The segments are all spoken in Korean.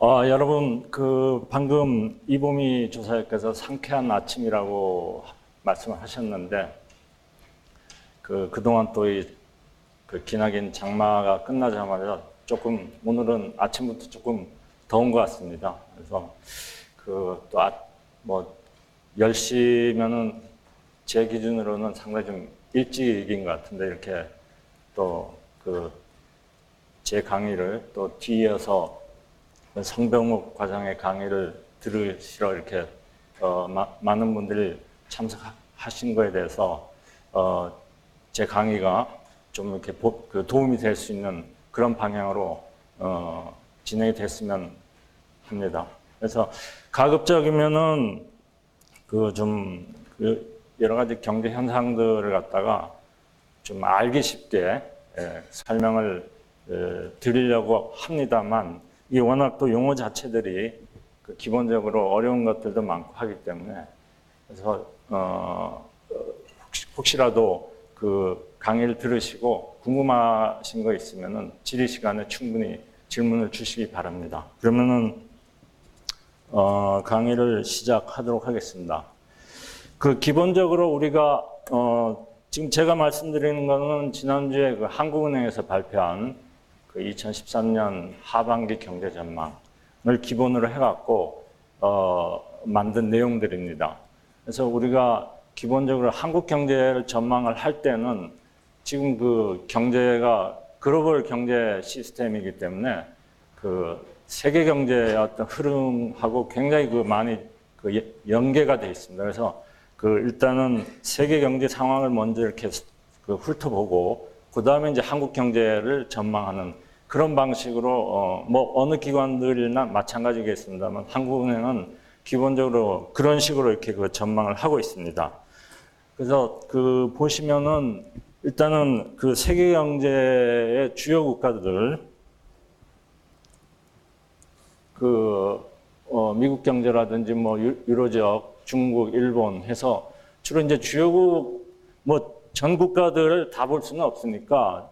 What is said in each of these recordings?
여러분, 방금 이보미 조사님께서 상쾌한 아침이라고 말씀을 하셨는데, 그동안 또 기나긴 장마가 끝나자마자 오늘은 아침부터 조금 더운 것 같습니다. 그래서, 10시면은 제 기준으로는 상당히 좀 일찍인 것 같은데, 이렇게 제 강의를 또 뒤이어서 성병욱 과장의 강의를 들으시러 이렇게 많은 분들이 참석하신 거에 대해서 제 강의가 좀 이렇게 도움이 될 수 있는 그런 방향으로 진행이 됐으면 합니다. 그래서 가급적이면은 여러 가지 경제 현상들을 갖다가 좀 알기 쉽게 설명을 드리려고 합니다만, 이게 워낙 또 용어 자체들이 기본적으로 어려운 것들도 많고 하기 때문에, 그래서 혹시라도 강의를 들으시고 궁금하신 거 있으면은 질의 시간에 충분히 질문을 주시기 바랍니다. 그러면은 강의를 시작하도록 하겠습니다. 기본적으로 우리가 지금 제가 말씀드리는 거는 지난주에 한국은행에서 발표한 2013년 하반기 경제 전망을 기본으로 해갖고 만든 내용들입니다. 그래서 우리가 기본적으로 한국 경제를 전망을 할 때는 지금 경제가 글로벌 경제 시스템이기 때문에 세계 경제의 어떤 흐름하고 굉장히 많이 연계가 되어 있습니다. 그래서 일단은 세계 경제 상황을 먼저 이렇게 훑어보고, 그 다음에 이제 한국 경제를 전망하는 그런 방식으로, 어느 기관들이나 마찬가지겠습니다만, 한국은행은 기본적으로 그런 식으로 이렇게 전망을 하고 있습니다. 그래서 보시면은, 일단은 세계 경제의 주요 국가들, 미국 경제라든지 유로지역, 중국, 일본 해서 주로 이제 주요국, 전 국가들을 다 볼 수는 없으니까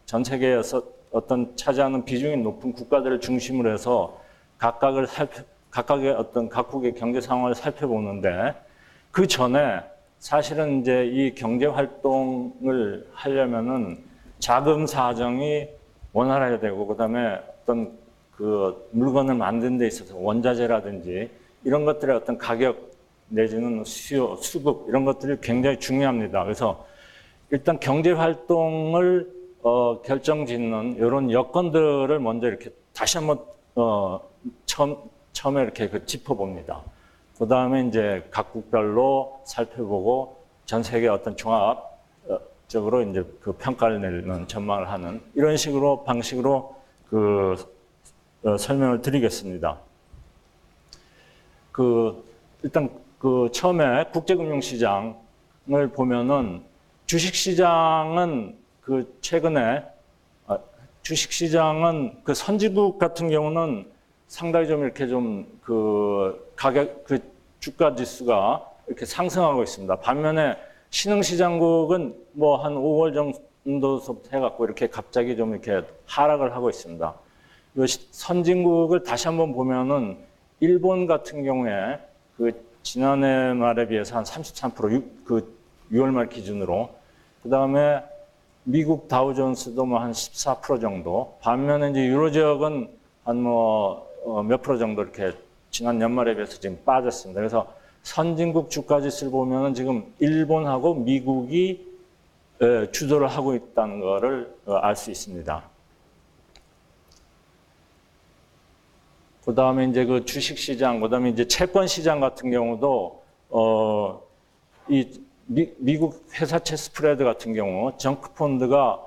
전 세계에서 어떤 차지하는 비중이 높은 국가들을 중심으로 해서 각각의 어떤 각국의 경제 상황을 살펴보는데, 그 전에 사실은 이제 이 경제 활동을 하려면은 자금 사정이 원활해야 되고, 그다음에 어떤 물건을 만드는 데 있어서 원자재라든지 이런 것들의 어떤 가격 내지는 수요, 수급 이런 것들이 굉장히 중요합니다. 그래서 일단 경제 활동을 결정짓는 이런 여건들을 먼저 이렇게 다시 한번 처음에 이렇게 짚어봅니다. 그 다음에 이제 각국별로 살펴보고 전 세계 어떤 종합적으로 이제 평가를 내리는 전망을 하는 이런 식으로 방식으로 설명을 드리겠습니다. 일단 처음에 국제금융시장을 보면은 주식시장은 최근에 주식시장은 선진국 같은 경우는 상당히 좀 이렇게 가격 주가 지수가 이렇게 상승하고 있습니다. 반면에 신흥시장국은 한 5월 정도서부터 해갖고 이렇게 갑자기 좀 이렇게 하락을 하고 있습니다. 이 선진국을 다시 한번 보면은 일본 같은 경우에 지난해 말에 비해서 한 33% 6월 말 기준으로, 그 다음에 미국 다우존스도 한 14% 정도, 반면에 이제 유로지역은 한 몇 프로 정도 이렇게 지난 연말에 비해서 지금 빠졌습니다. 그래서 선진국 주가 지수를 보면은 지금 일본하고 미국이 주도를 하고 있다는 것을 알 수 있습니다. 그 다음에 이제 주식시장, 그 다음에 이제 채권시장 같은 경우도, 미국 회사채 스프레드 같은 경우, 정크펀드가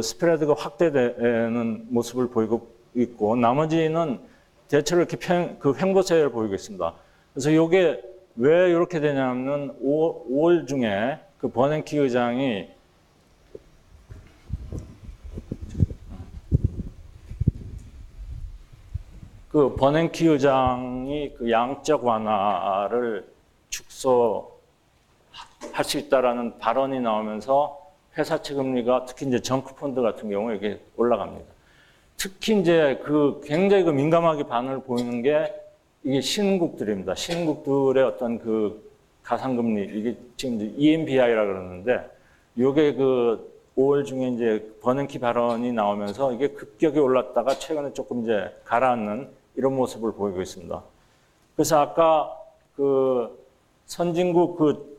스프레드가 확대되는 모습을 보이고 있고, 나머지는 대체로 이렇게 횡보세를 보이고 있습니다. 그래서 이게 왜 이렇게 되냐면, 5월 중에 버냉키 의장이 버냉키 의장이 양적 완화를 축소할 수 있다라는 발언이 나오면서 회사채 금리가 특히 이제 정크펀드 같은 경우에 이게 올라갑니다. 특히 이제 그 굉장히 그 민감하게 반응을 보이는 게 이게 신흥국들입니다. 신흥국들의 어떤 그 가상금리, 이게 지금 이제 EMBI라 그러는데, 요게 그 5월 중에 이제 버냉키 발언이 나오면서 이게 급격히 올랐다가 최근에 조금 이제 가라앉는 이런 모습을 보이고 있습니다. 그래서 아까 그 선진국 그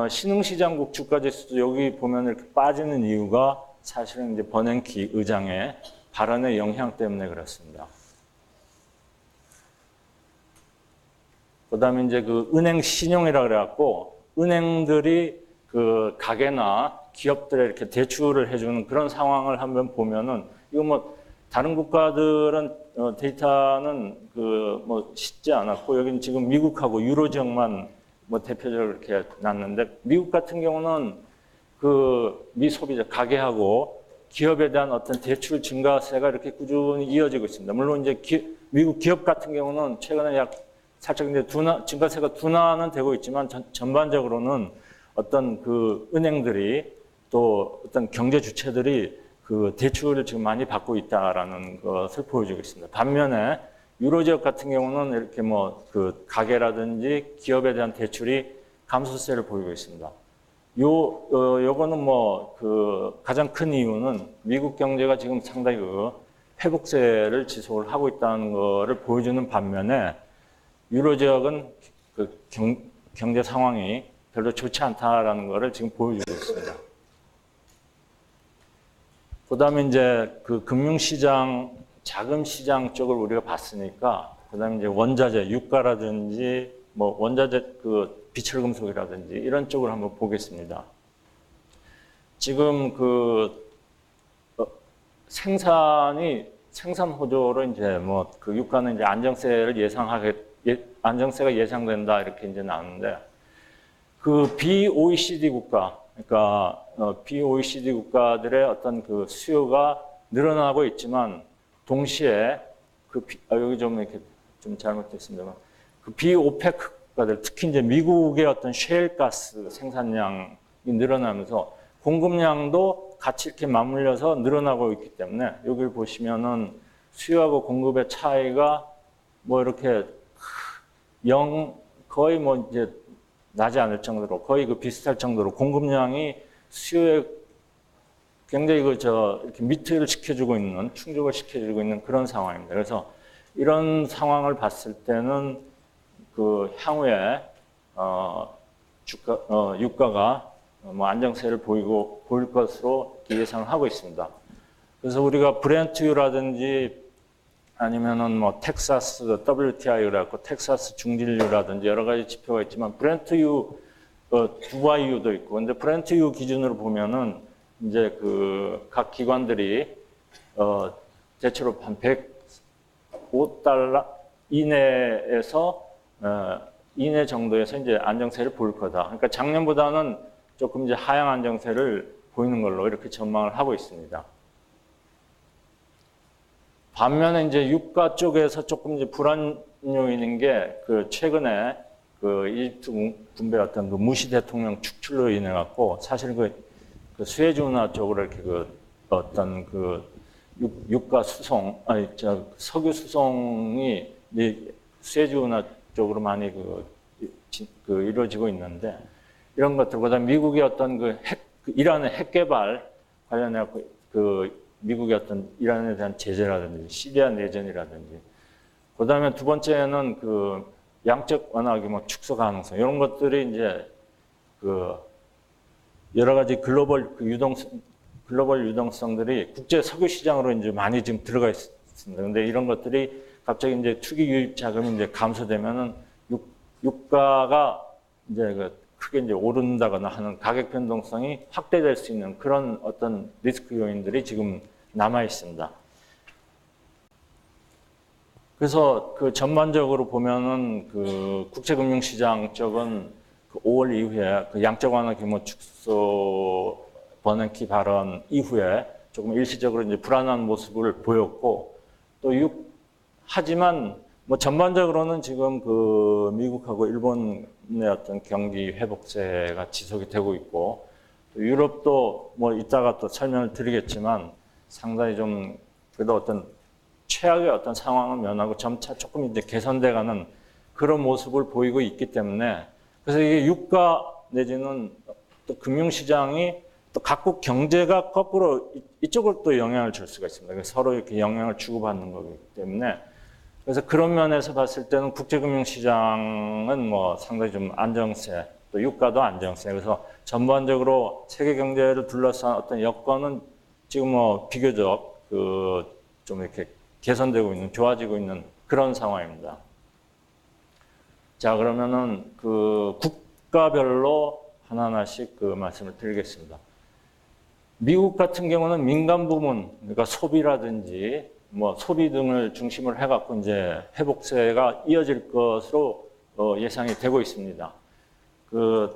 신흥시장국 주가지수도 여기 보면 이렇게 빠지는 이유가 사실은 이제 버냉키 의장의 발언의 영향 때문에 그렇습니다. 그 다음에 이제 그 은행 신용이라 그래갖고 은행들이 그 가게나 기업들에 이렇게 대출을 해주는 그런 상황을 한번 보면은 이거 뭐 다른 국가들은 데이터는 그 뭐 쉽지 않았고 여기는 지금 미국하고 유로 지역만 뭐 대표적으로 이렇게 났는데 미국 같은 경우는 그 미소비자 가게하고 기업에 대한 어떤 대출 증가세가 이렇게 꾸준히 이어지고 있습니다. 물론 이제 미국 기업 같은 경우는 최근에 살짝 이제 증가세가 둔화는 되고 있지만 전반적으로는 어떤 그 은행들이 또 어떤 경제 주체들이 그 대출을 지금 많이 받고 있다라는 것을 보여주고 있습니다. 반면에 유로 지역 같은 경우는 이렇게 뭐 그 가게라든지 기업에 대한 대출이 감소세를 보이고 있습니다. 요거는 뭐 그 가장 큰 이유는 미국 경제가 지금 상당히 그 회복세를 지속을 하고 있다는 것을 보여주는 반면에 유로 지역은 그 경제 상황이 별로 좋지 않다라는 것을 지금 보여주고 있습니다. 그다음에 이제 그 금융시장, 자금시장 쪽을 우리가 봤으니까 그다음에 이제 원자재, 유가라든지 뭐 원자재 그 비철금속이라든지 이런 쪽을 한번 보겠습니다. 지금 그 생산 호조로 이제 뭐 그 유가는 이제 안정세가 예상된다 이렇게 이제 나오는데 그 BOECD 국가, 그러니까 BOECD 국가들의 어떤 그 수요가 늘어나고 있지만 동시에 여기 좀 이렇게 좀 잘못됐습니다만 그 비오페크 국가들 특히 이제 미국의 어떤 셰일가스 생산량이 늘어나면서 공급량도 같이 이렇게 맞물려서 늘어나고 있기 때문에 여기를 보시면은 수요하고 공급의 차이가 뭐 이렇게 거의 뭐 이제 나지 않을 정도로 거의 그 비슷할 정도로 공급량이 수요에 굉장히 이렇게 미트를 시켜주고 있는, 충족을 시켜주고 있는 그런 상황입니다. 그래서 이런 상황을 봤을 때는 그 향후에 유가가 뭐 안정세를 보일 것으로 예상을 하고 있습니다. 그래서 우리가 브렌트유라든지 아니면은 뭐 텍사스 WTI라고 텍사스 중진유라든지 여러 가지 지표가 있지만 브렌트유, 두바이유도 있고, 근데 브렌트유 기준으로 보면은 이제 그 각 기관들이 대체로 한 105달러 이내 정도에서 이제 안정세를 보일 거다. 그러니까 작년보다는 조금 이제 하향 안정세를 보이는 걸로 이렇게 전망을 하고 있습니다. 반면에 이제 유가 쪽에서 조금 이제 불안 요인인 게 그 최근에 그 이집트 군배 어떤 그 무시 대통령 축출로 인해 갖고 사실 그 수에즈 운하 쪽으로 이렇게 그 어떤 그 유가 수송 석유 수송이 수에즈 운하 쪽으로 많이 그 이루어지고 있는데 이런 것들 보다 미국의 어떤 이란의 핵 개발 관련해 갖고 그 미국의 어떤 이란에 대한 제재라든지 시리아 내전이라든지 그다음에 두 번째는 그 양적 완화기 뭐 축소 가능성 이런 것들이 이제 그 여러 가지 글로벌 유동성들이 국제 석유 시장으로 이제 많이 지금 들어가 있습니다. 그런데 이런 것들이 갑자기 이제 투기 유입 자금이 이제 감소되면은 유가가 이제 크게 이제 오른다거나 하는 가격 변동성이 확대될 수 있는 그런 어떤 리스크 요인들이 지금 남아 있습니다. 그래서 그 전반적으로 보면은 그 국제금융시장 쪽은 그 5월 이후에 그 양적 완화 규모 축소 버냉키 발언 이후에 조금 일시적으로 이제 불안한 모습을 보였고 하지만 뭐 전반적으로는 지금 그 미국하고 일본의 어떤 경기 회복세가 지속이 되고 있고 또 유럽도 뭐 이따가 또 설명을 드리겠지만 상당히 좀 그래도 어떤 최악의 어떤 상황은 면하고 점차 조금 이제 개선돼가는 그런 모습을 보이고 있기 때문에 그래서 이게 유가 내지는 또 금융시장이 또 각국 경제가 거꾸로 이쪽으로 또 영향을 줄 수가 있습니다. 그래서 서로 이렇게 영향을 주고받는 거기 때문에 그래서 그런 면에서 봤을 때는 국제금융시장은 뭐 상당히 좀 안정세, 또 유가도 안정세. 그래서 전반적으로 세계 경제를 둘러싼 어떤 여건은 지금 뭐 비교적 좀 이렇게 개선되고 있는, 좋아지고 있는 그런 상황입니다. 자, 그러면은 국가별로 하나하나씩 말씀을 드리겠습니다. 미국 같은 경우는 민간 부문, 그러니까 소비라든지 뭐 소비 등을 중심으로 해갖고 이제 회복세가 이어질 것으로 예상이 되고 있습니다. 3월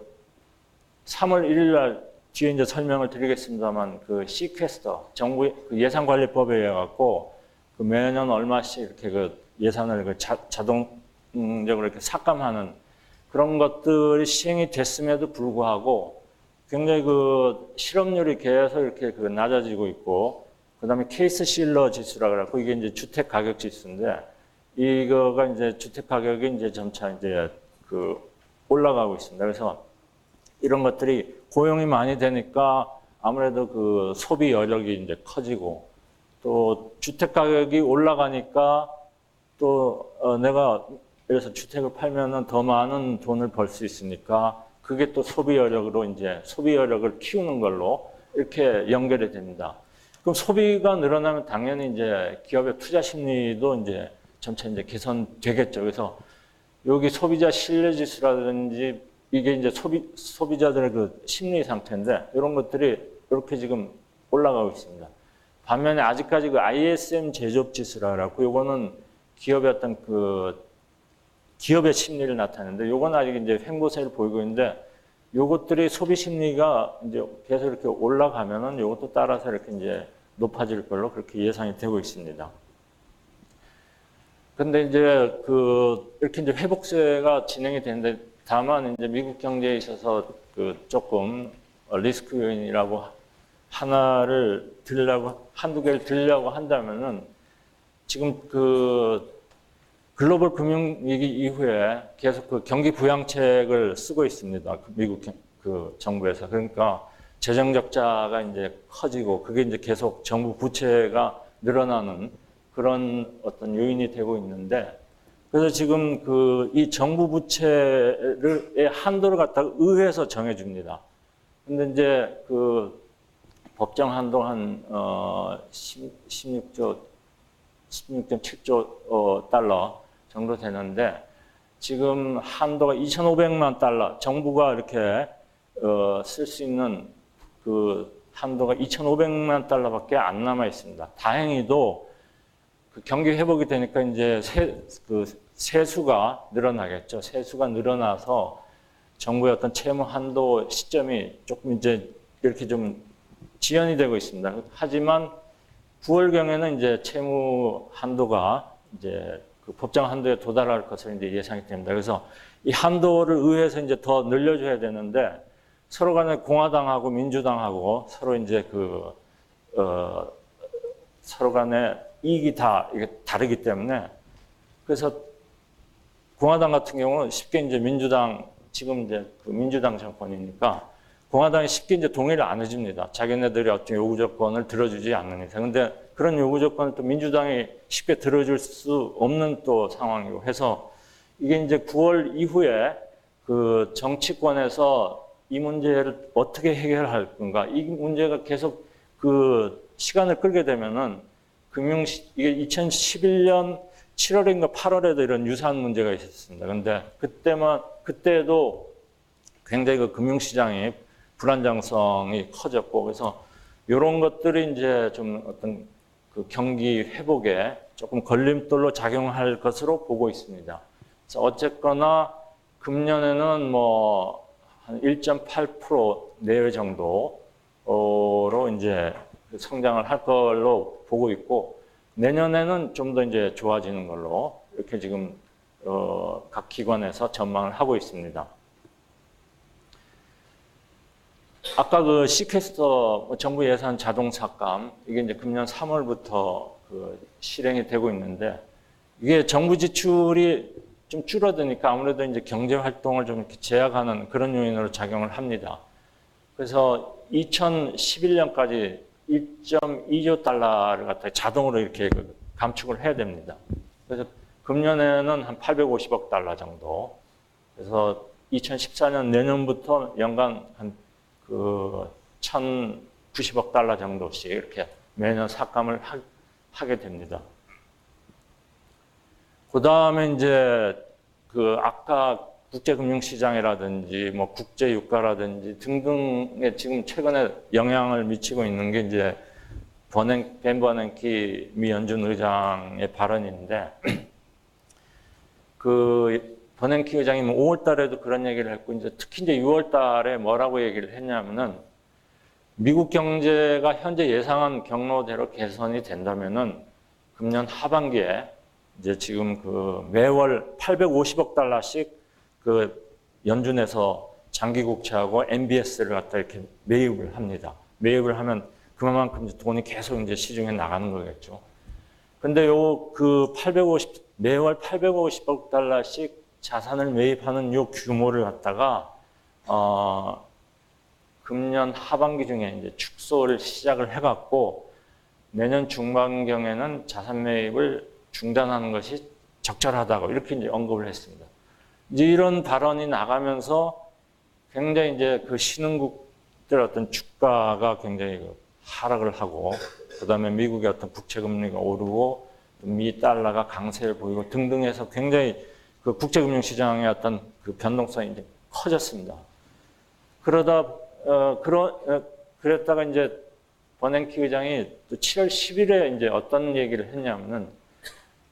1일 날 뒤에 이제 설명을 드리겠습니다만 시퀘스터 정부 예산관리법에 의해 갖고 매년 얼마씩 이렇게 예산을 자동적으로 이렇게 삭감하는 그런 것들이 시행이 됐음에도 불구하고 굉장히 실업률이 계속 이렇게 낮아지고 있고, 그 다음에 케이스 실러 지수라 그래갖고 이게 이제 주택 가격 지수인데, 이거가 이제 주택 가격이 이제 점차 이제 올라가고 있습니다. 그래서 이런 것들이 고용이 많이 되니까 아무래도 소비 여력이 이제 커지고, 또 주택 가격이 올라가니까 또 내가 그래서 주택을 팔면은 더 많은 돈을 벌 수 있으니까 그게 또 소비 여력으로 이제 소비 여력을 키우는 걸로 이렇게 연결이 됩니다. 그럼 소비가 늘어나면 당연히 이제 기업의 투자 심리도 이제 점차 이제 개선되겠죠. 그래서 여기 소비자 신뢰 지수라든지 이게 이제 소비자들의 심리 상태인데 이런 것들이 이렇게 지금 올라가고 있습니다. 반면에 아직까지 ISM 제조업 지수라 그래갖고 요거는 기업의 어떤 기업의 심리를 나타내는데 요건 아직 이제 횡보세를 보이고 있는데 요것들이 소비 심리가 이제 계속 이렇게 올라가면은 요것도 따라서 이렇게 이제 높아질 걸로 그렇게 예상이 되고 있습니다. 근데 이제 이렇게 이제 회복세가 진행이 되는데 다만 이제 미국 경제에 있어서 조금 리스크 요인이라고 한두 개를 들려고 한다면은 지금 글로벌 금융위기 이후에 계속 경기 부양책을 쓰고 있습니다. 미국 정부에서. 그러니까 재정 적자가 이제 커지고 그게 이제 계속 정부 부채가 늘어나는 그런 어떤 요인이 되고 있는데, 그래서 지금 이 정부 부채의 한도를 갖다가 의회에서 정해줍니다. 근데 이제 법정 한도 한 16.7조 달러 정도 되는데 지금 한도가 2,500만 달러, 정부가 이렇게 쓸 수 있는 한도가 2,500만 달러밖에 안 남아 있습니다. 다행히도 경기 회복이 되니까 이제 세수가 늘어나겠죠. 세수가 늘어나서 정부의 어떤 채무 한도 시점이 조금 이제 이렇게 좀 지연이 되고 있습니다. 하지만 9월경에는 이제 채무 한도가 이제 법정 한도에 도달할 것으로 이제 예상이 됩니다. 그래서 이 한도를 의회에서 이제 더 늘려줘야 되는데 서로 간에 공화당하고 민주당하고 서로 이제 서로 간에 이익이 다 이게 다르기 때문에 그래서 공화당 같은 경우는 쉽게 이제 지금 이제 민주당 정권이니까 공화당이 쉽게 이제 동의를 안 해줍니다. 자기네들이 어떤 요구 조건을 들어주지 않는 이상. 근데 그런 요구 조건을 또 민주당이 쉽게 들어줄 수 없는 또 상황이고 해서 이게 이제 9월 이후에 정치권에서 이 문제를 어떻게 해결할 건가. 이 문제가 계속 시간을 끌게 되면은 이게 2011년 7월인가 8월에도 이런 유사한 문제가 있었습니다. 근데 그때도 굉장히 금융시장이 불안정성이 커졌고 그래서 이런 것들이 이제 좀 어떤 경기 회복에 조금 걸림돌로 작용할 것으로 보고 있습니다. 그래서 어쨌거나 금년에는 뭐 한 1.8% 내외 정도로 이제 성장을 할 걸로 보고 있고 내년에는 좀 더 이제 좋아지는 걸로 이렇게 지금 각 기관에서 전망을 하고 있습니다. 아까 시퀘스터 정부 예산 자동 삭감 이게 이제 금년 3월부터 그 실행이 되고 있는데 이게 정부 지출이 좀 줄어드니까 아무래도 이제 경제 활동을 좀 이렇게 제약하는 그런 요인으로 작용을 합니다. 그래서 2011년까지 1.2조 달러를 갖다 자동으로 이렇게 감축을 해야 됩니다. 그래서 금년에는 한 850억 달러 정도. 그래서 2014년 내년부터 연간 한 그 1,090억 달러 정도씩 이렇게 매년 삭감을 하게 됩니다. 그 다음에 이제 그 아까 국제금융시장이라든지 뭐 국제유가라든지 등등에 지금 최근에 영향을 미치고 있는 게 이제 벤 버냉키 미 연준 의장의 발언인데 그 버냉키 의장이 5월 달에도 그런 얘기를 했고 이제 특히 이제 6월 달에 뭐라고 얘기를 했냐면은 미국 경제가 현재 예상한 경로대로 개선이 된다면은 금년 하반기에 이제 지금 그 매월 850억 달러씩 그 연준에서 장기국채하고 MBS를 갖다 이렇게 매입을 합니다. 매입을 하면 그만큼 돈이 계속 이제 시중에 나가는 거겠죠. 근데 매월 850억 달러씩 자산을 매입하는 요 규모를 갖다가 금년 하반기 중에 이제 축소를 시작을 해갖고 내년 중반경에는 자산 매입을 중단하는 것이 적절하다고 이렇게 이제 언급을 했습니다. 이제 이런 발언이 나가면서 굉장히 이제 그 신흥국들 어떤 주가가 굉장히 하락을 하고 그다음에 미국의 어떤 국채 금리가 오르고 미 달러가 강세를 보이고 등등 해서 굉장히 그 국제금융시장의 어떤 그 변동성이 이제 커졌습니다. 그랬다가 이제 버냉키 의장이 또 7월 10일에 이제 어떤 얘기를 했냐면은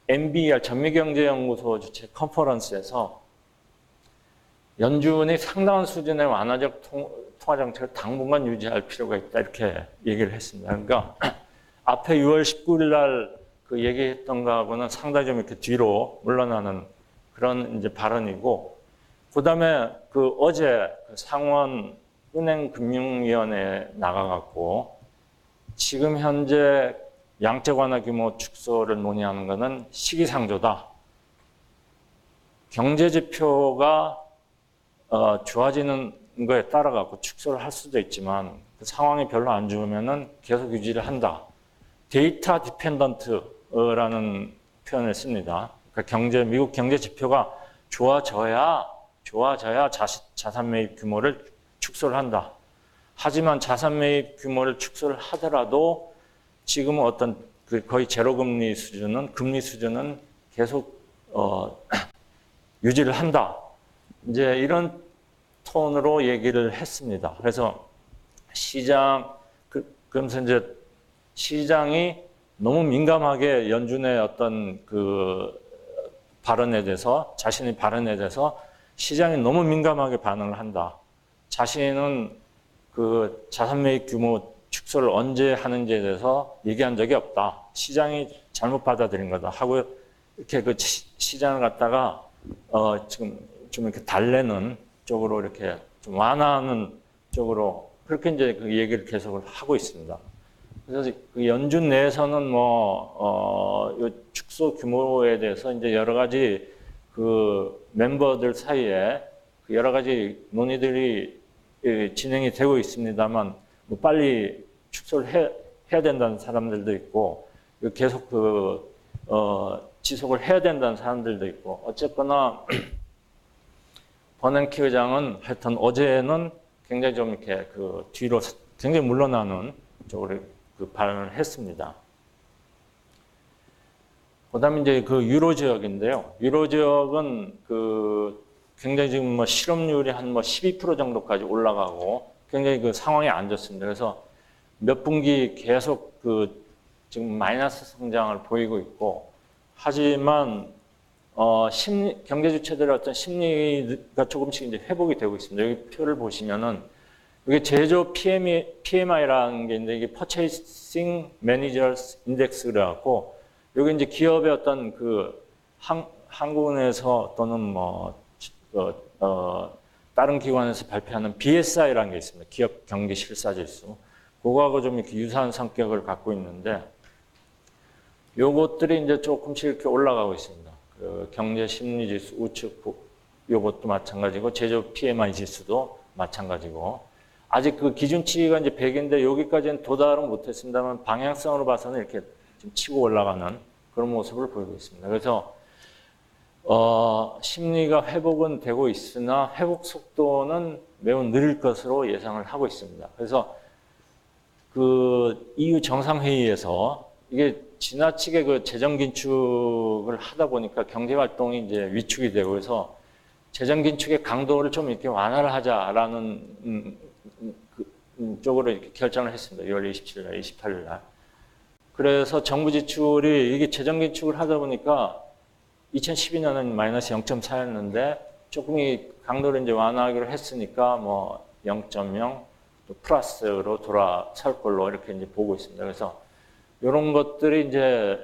NBER 전미경제연구소 주최 컨퍼런스에서 연준이 상당한 수준의 완화적 통화 정책을 당분간 유지할 필요가 있다 이렇게 얘기를 했습니다. 그러니까 앞에 6월 19일 날 그 얘기했던 거하고는 상당히 좀 이렇게 뒤로 물러나는 그런 이제 발언이고, 그 다음에 그 어제 상원 은행금융위원회에 나가갖고 지금 현재 양적 완화 규모 축소를 논의하는 것은 시기상조다. 경제 지표가 좋아지는 거에 따라 갖고 축소를 할 수도 있지만 그 상황이 별로 안 좋으면은 계속 유지를 한다. 데이터 디펜던트라는 표현을 씁니다. 그러니까 미국 경제 지표가 좋아져야 자산 매입 규모를 축소를 한다. 하지만 자산 매입 규모를 축소를 하더라도 지금은 어떤 거의 제로 금리 수준은 계속 유지를 한다. 이제 이런 톤으로 얘기를 했습니다. 그래서 그러면서 이제 시장이 너무 민감하게 연준의 어떤 그 발언에 대해서, 자신의 발언에 대해서 시장이 너무 민감하게 반응을 한다. 자신은 그 자산 매입 규모 축소를 언제 하는지에 대해서 얘기한 적이 없다. 시장이 잘못 받아들인 거다 하고 이렇게 그 시장을 갖다가 지금 좀 이렇게 달래는 쪽으로 이렇게 좀 완화하는 쪽으로 그렇게 이제 그 얘기를 계속을 하고 있습니다. 그래서 그 연준 내에서는 요 축소 규모에 대해서 이제 여러 가지 그 멤버들 사이에 그 여러 가지 논의들이 진행이 되고 있습니다만 뭐 빨리 축소를 해야 된다는 사람들도 있고 계속 지속을 해야 된다는 사람들도 있고 어쨌거나 버냉키 의장은 하여튼 어제는 굉장히 좀 이렇게 그 뒤로 굉장히 물러나는 쪽으로 그 발언을 했습니다. 그다음에 이제 그 유로 지역인데요. 유로 지역은 그 굉장히 지금 뭐 실업률이 한 뭐 12% 정도까지 올라가고 굉장히 그 상황이 안 좋습니다. 그래서 몇 분기 계속 그 지금 마이너스 성장을 보이고 있고 하지만 경제 주체들의 어떤 심리가 조금씩 이제 회복이 되고 있습니다. 여기 표를 보시면은 이게 제조 PMI라는 게 있는데 이게 Purchasing Managers Index 그래갖고 여기 이제 기업의 어떤 그 한국은행에서 또는 다른 기관에서 발표하는 BSI라는 게 있습니다. 기업 경기 실사 지수. 그거하고 좀 이렇게 유사한 성격을 갖고 있는데 요것들이 이제 조금씩 이렇게 올라가고 있습니다. 그 경제 심리 지수 우측 요것도 마찬가지고 제조업 PMI 지수도 마찬가지고 아직 그 기준치가 이제 100인데 여기까지는 도달은 못했습니다만 방향성으로 봐서는 이렇게 좀 치고 올라가는 그런 모습을 보이고 있습니다. 그래서 심리가 회복은 되고 있으나 회복 속도는 매우 느릴 것으로 예상을 하고 있습니다. 그래서 그 EU 정상회의에서 이게 지나치게 그 재정 긴축을 하다 보니까 경제 활동이 이제 위축이 되고 그래서 재정 긴축의 강도를 좀 이렇게 완화를 하자라는 쪽으로 이렇게 결정을 했습니다. 6월 27일 날, 28일 날. 그래서 정부 지출이 이게 재정 긴축을 하다 보니까 2012년은 마이너스 0.4였는데 조금 이 강도를 이제 완화하기로 했으니까 뭐 0.0 또 플러스로 돌아설 걸로 이렇게 이제 보고 있습니다. 그래서 이런 것들이 이제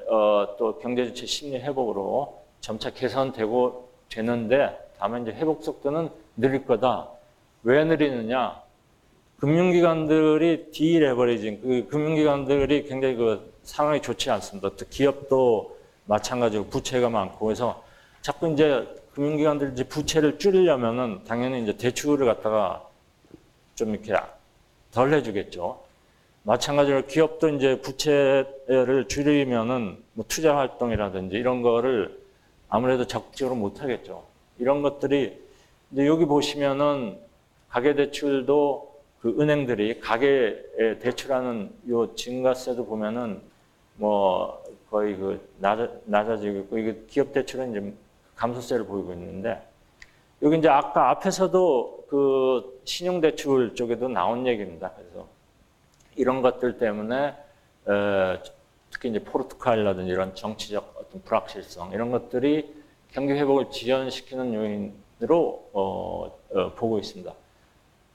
또 경제 주체 심리 회복으로 점차 개선되고 되는데 다만 이제 회복 속도는 느릴 거다. 왜 느리느냐? 금융기관들이 디레버리징, 그 금융기관들이 굉장히 그 상황이 좋지 않습니다. 또 기업도 마찬가지로 부채가 많고 그래서 자꾸 이제 금융기관들이 이제 부채를 줄이려면은 당연히 이제 대출을 갖다가 좀 이렇게 덜 해주겠죠. 마찬가지로 기업도 이제 부채를 줄이면은 뭐 투자 활동이라든지 이런 거를 아무래도 적극적으로 못 하겠죠. 이런 것들이 이제 여기 보시면은 가계대출도 그 은행들이 가계에 대출하는 요 증가세도 보면은 뭐 거의 그 낮아지고 있고 이게 기업 대출은 이제 감소세를 보이고 있는데 여기 이제 아까 앞에서도 그 신용대출 쪽에도 나온 얘기입니다. 그래서 이런 것들 때문에 특히 이제 포르투갈이라든지 이런 정치적 어떤 불확실성 이런 것들이 경기 회복을 지연시키는 요인으로 보고 있습니다.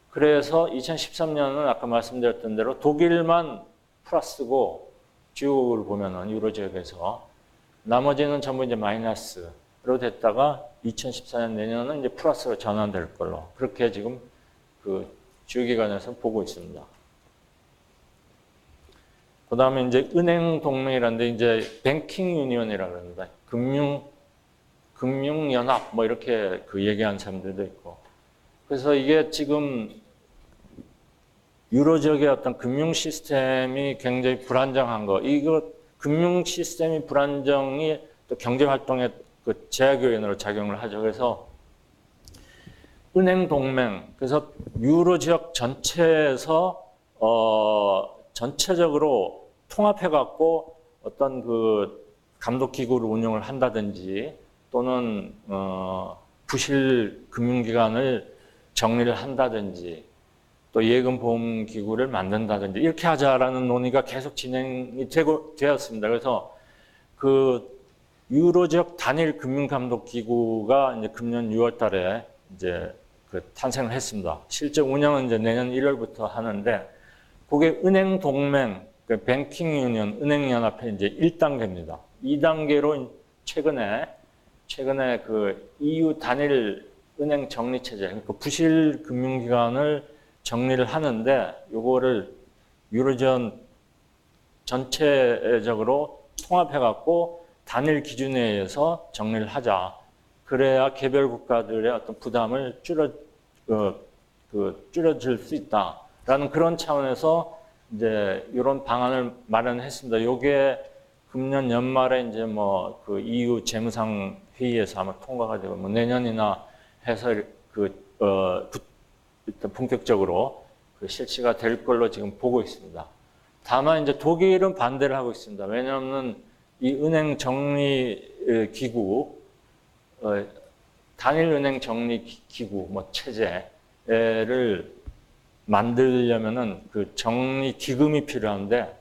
그래서 2013년은 아까 말씀드렸던 대로 독일만 플러스고 주요국을 보면은 유로 지역에서 나머지는 전부 이제 마이너스로 됐다가 2014년 내년은 이제 플러스로 전환될 걸로 그렇게 지금 그 주요기관에서 보고 있습니다. 그 다음에 이제 은행 동맹이라는데 이제 뱅킹 유니언이라고 합니다. 금융연합 뭐 이렇게 그 얘기하는 사람들도 있고. 그래서 이게 지금 유로 지역의 어떤 금융 시스템이 굉장히 불안정한 거. 이거 금융 시스템이 불안정이 또 경제 활동에 그 제약 요인으로 작용을 하죠. 그래서 은행 동맹. 그래서 유로 지역 전체에서 전체적으로 통합해 갖고 어떤 그 감독 기구를 운영을 한다든지 또는 부실 금융기관을 정리를 한다든지 또 예금 보험 기구를 만든다든지 이렇게 하자라는 논의가 계속 진행이 되었습니다. 그래서 그 유로 지역 단일 금융 감독 기구가 이제 금년 6월 달에 이제 그 탄생을 했습니다. 실제 운영은 이제 내년 1월부터 하는데 그게 은행 동맹, 그 뱅킹 유니언, 은행 연합회 이제 1단계입니다. 2단계로 최근에 그 EU 단일 은행 정리 체제, 그러니까 부실 금융기관을 정리를 하는데 요거를 유로존 전체적으로 통합해 갖고 단일 기준에 의해서 정리를 하자. 그래야 개별 국가들의 어떤 부담을 줄여줄 수 있다라는 그런 차원에서 이제 이런 방안을 마련했습니다. 요게 금년 연말에 이제 뭐 그 EU 재무상 회의에서 아마 통과가 되고 뭐 내년이나 해서 일단 본격적으로 그 실시가 될 걸로 지금 보고 있습니다. 다만 이제 독일은 반대를 하고 있습니다. 왜냐하면 이 은행 정리 기구, 단일 은행 정리 기구 뭐 체제를 만들려면은 그 정리 기금이 필요한데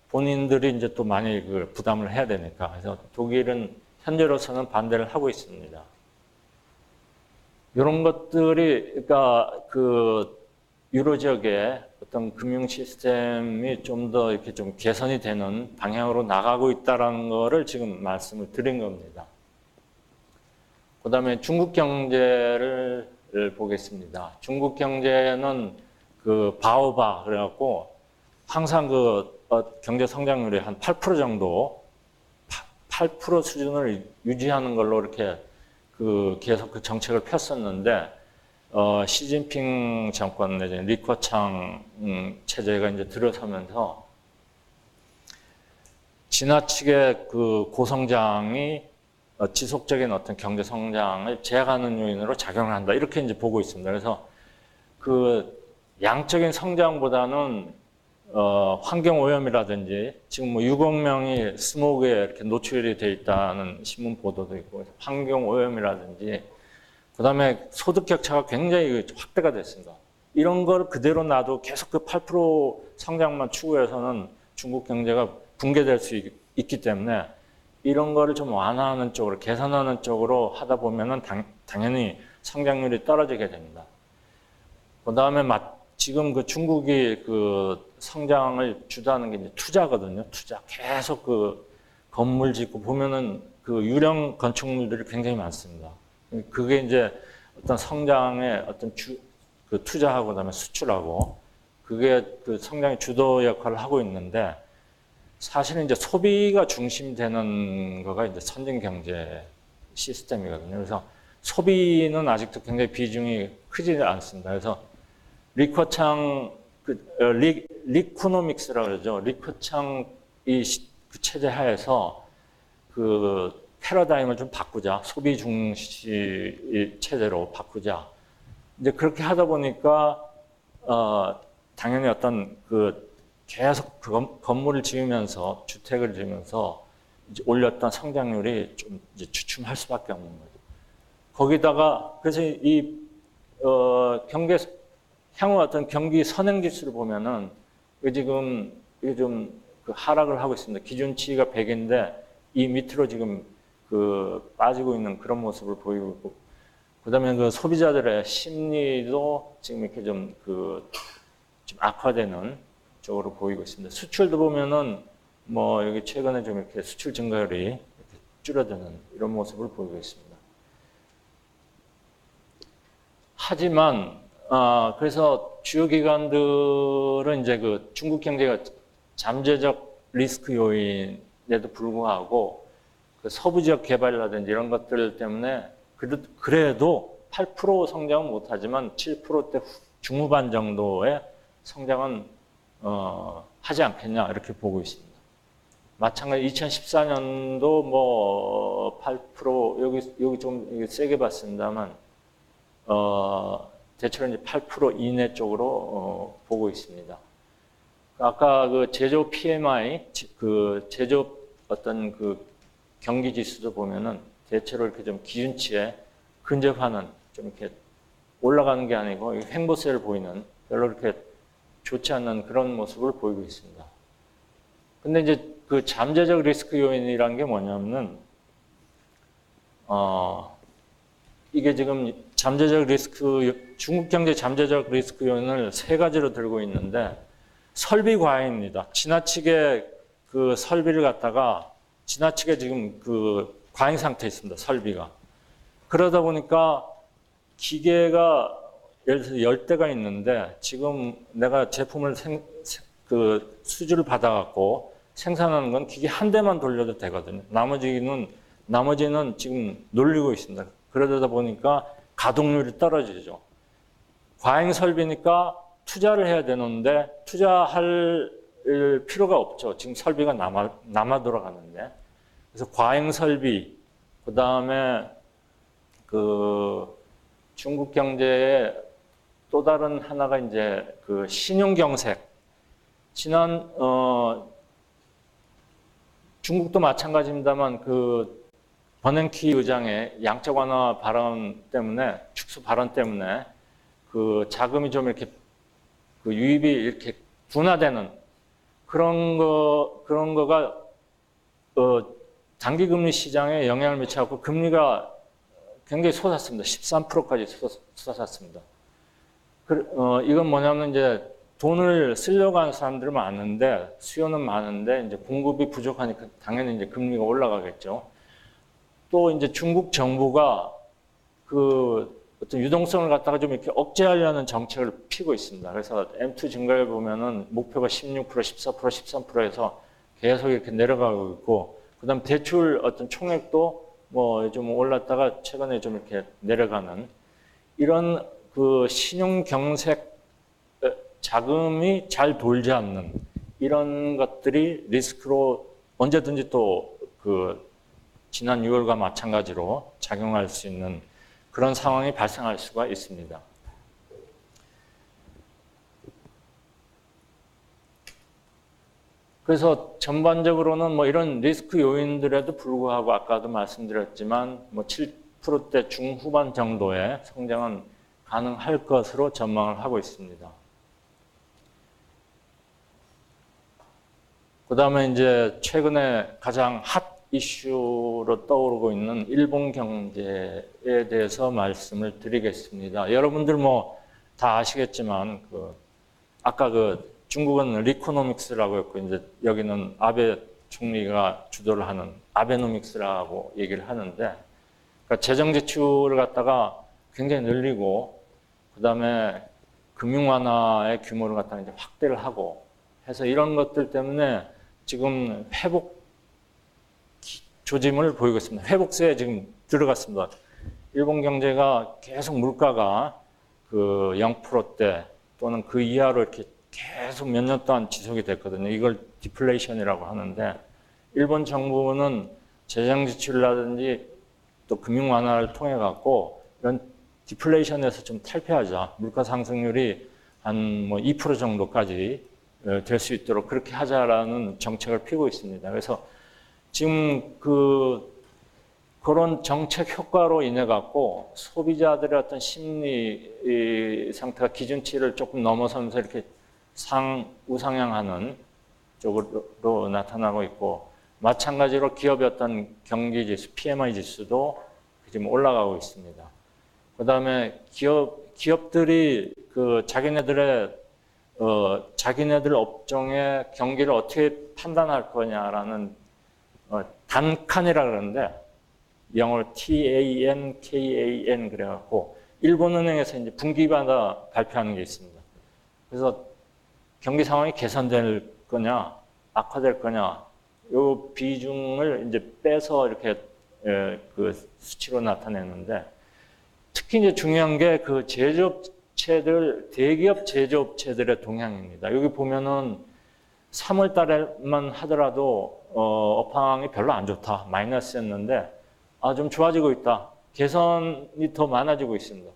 본인들이 이제 또 많이 그 부담을 해야 되니까 그래서 독일은 현재로서는 반대를 하고 있습니다. 이런 것들이 그러니까 그 유로 지역의 어떤 금융 시스템이 좀 더 이렇게 좀 개선이 되는 방향으로 나가고 있다라는 거를 지금 말씀을 드린 겁니다. 그다음에 중국 경제를 보겠습니다. 중국 경제는 그 바오바 그래갖고 항상 그 경제 성장률이 한 8% 정도 8% 수준을 유지하는 걸로 이렇게 계속 그 정책을 폈었는데, 시진핑 정권 내지는 리커창 체제가 이제 들어서면서 지나치게 그 고성장이 지속적인 어떤 경제 성장을 제약하는 요인으로 작용을 한다. 이렇게 이제 보고 있습니다. 그래서 그 양적인 성장보다는 환경 오염이라든지 지금 뭐 6억 명이 스모그에 이렇게 노출이 돼 있다는 신문 보도도 있고, 환경 오염이라든지 그다음에 소득 격차가 굉장히 확대가 됐습니다. 이런 걸 그대로 놔도 계속 그 8% 성장만 추구해서는 중국 경제가 붕괴될 수 있기 때문에 이런 거를 좀 완화하는 쪽으로, 개선하는 쪽으로 하다 보면은 당연히 성장률이 떨어지게 됩니다. 그다음에 지금 그 중국이 그 성장을 주도하는 게 이제 투자거든요. 투자. 계속 그 건물 짓고 보면은 그 유령 건축물들이 굉장히 많습니다. 그게 이제 어떤 성장의 어떤 그 투자하고 그다음에 수출하고 그게 그 성장의 주도 역할을 하고 있는데, 사실은 이제 소비가 중심되는 거가 이제 선진 경제 시스템이거든요. 그래서 소비는 아직도 굉장히 비중이 크지 않습니다. 그래서 리커창 리코노믹스라고 그러죠. 리커창 그 체제 하에서 그 패러다임을 좀 바꾸자. 소비 중시 체제로 바꾸자. 이제 그렇게 하다 보니까 당연히 어떤 그 계속 건물을 지으면서 주택을 지으면서 이제 올렸던 성장률이 좀 이제 주춤할 수밖에 없는 거죠. 거기다가 그래서 이 향후 어떤 경기 선행 지수를 보면은 지금 이게 좀 그 하락을 하고 있습니다. 기준치가 100인데 이 밑으로 지금 그 빠지고 있는 그런 모습을 보이고 있고, 그다음에 그 소비자들의 심리도 지금 이렇게 좀 악화되는 쪽으로 보이고 있습니다. 수출도 보면은 뭐 여기 최근에 좀 이렇게 수출 증가율이 이렇게 줄어드는 이런 모습을 보이고 있습니다. 하지만 그래서 주요 기관들은 이제 그 중국 경제가 잠재적 리스크 요인에도 불구하고 그 서부 지역 개발이라든지 이런 것들 때문에 그래도 8% 성장은 못하지만 7%대 중후반 정도의 성장은 하지 않겠냐 이렇게 보고 있습니다. 마찬가지 2014년도 뭐 8% 여기 좀 세게 봤습니다만 대체로 이제 8% 이내 쪽으로 보고 있습니다. 아까 그 제조 PMI 그 제조 어떤 그 경기 지수도 보면은 대체로 이렇게 좀 기준치에 근접하는 좀 이렇게 올라가는 게 아니고 횡보세를 보이는 별로 이렇게 좋지 않는 그런 모습을 보이고 있습니다. 근데 이제 그 잠재적 리스크 요인이라는 게 뭐냐면은 이게 지금 잠재적 리스크 중국 경제 잠재적 리스크 요인을 세 가지로 들고 있는데, 설비 과잉입니다. 지나치게 그 설비를 갖다가 지나치게 지금 그 과잉 상태에 있습니다. 설비가. 그러다 보니까 기계가 예를 들어서 10대가 있는데 지금 내가 제품을 그 수주를 받아갖고 생산하는 건 기계 한 대만 돌려도 되거든요. 나머지는 지금 놀리고 있습니다. 그러다 보니까 가동률이 떨어지죠. 과잉 설비니까 투자를 해야 되는데 투자할 필요가 없죠. 지금 설비가 남아 돌아가는데. 그래서 과잉 설비, 그 다음에 그 중국 경제의 또 다른 하나가 이제 그 신용경색. 중국도 마찬가지입니다만 그 버냉키 의장의 양적 완화 발언 때문에, 축소 발언 때문에 그 자금이 좀 이렇게 그 유입이 이렇게 둔화되는 그런 거가 단기금리 시장에 영향을 미쳐갖고 금리가 굉장히 솟았습니다. 13%까지 솟았습니다. 이건 뭐냐면 이제 돈을 쓰려고 하는 사람들은 많은데 수요는 많은데 이제 공급이 부족하니까 당연히 이제 금리가 올라가겠죠. 또 이제 중국 정부가 그 어떤 유동성을 갖다가 좀 이렇게 억제하려는 정책을 피고 있습니다. 그래서 M2 증가율 보면은 목표가 16%, 14%, 13%에서 계속 이렇게 내려가고 있고, 그다음 대출 어떤 총액도 뭐 좀 올랐다가 최근에 좀 이렇게 내려가는 이런 그 신용 경색 자금이 잘 돌지 않는 이런 것들이 리스크로 언제든지 또 그 지난 6월과 마찬가지로 작용할 수 있는 그런 상황이 발생할 수가 있습니다. 그래서 전반적으로는 뭐 이런 리스크 요인들에도 불구하고 아까도 말씀드렸지만 뭐 7%대 중후반 정도의 성장은 가능할 것으로 전망을 하고 있습니다. 그 다음에 이제 최근에 가장 핫 이슈로 떠오르고 있는 일본 경제에 대해서 말씀을 드리겠습니다. 여러분들 뭐 다 아시겠지만 아까 중국은 리코노믹스라고 했고 이제 여기는 아베 총리가 주도를 하는 아베노믹스라고 얘기를 하는데 그러니까 재정 지출을 갖다가 굉장히 늘리고 그다음에 금융 완화의 규모를 갖다가 이제 확대를 하고 해서 이런 것들 때문에 지금 회복 조짐을 보이고 있습니다. 회복세에 지금 들어갔습니다. 일본 경제가 계속 물가가 0%대 또는 그 이하로 이렇게 계속 몇 년 동안 지속이 됐거든요. 이걸 디플레이션이라고 하는데 일본 정부는 재정 지출이라든지 또 금융 완화를 통해 갖고 이런 디플레이션에서 좀 탈피하자. 물가 상승률이 한 뭐 2% 정도까지 될 수 있도록 그렇게 하자라는 정책을 피고 있습니다. 그래서 지금 그런 정책 효과로 인해 갖고 소비자들의 어떤 심리 상태가 기준치를 조금 넘어서면서 이렇게 우상향하는 쪽으로 나타나고 있고 마찬가지로 기업의 어떤 경기 지수, PMI 지수도 지금 올라가고 있습니다. 그 다음에 기업들이 자기네들 업종의 경기를 어떻게 판단할 거냐라는 단칸이라 그러는데 영어로 TANKAN 그래갖고 일본은행에서 이제 분기마다 발표하는 게 있습니다. 그래서 경기 상황이 개선될 거냐, 악화될 거냐, 요 비중을 이제 빼서 이렇게 수치로 나타내는데 특히 이제 중요한 게 대기업 제조업체들의 동향입니다. 여기 보면은 3월 달에만 하더라도 업황이 별로 안 좋다. 마이너스였는데 좀 좋아지고 있다. 개선이 더 많아지고 있습니다.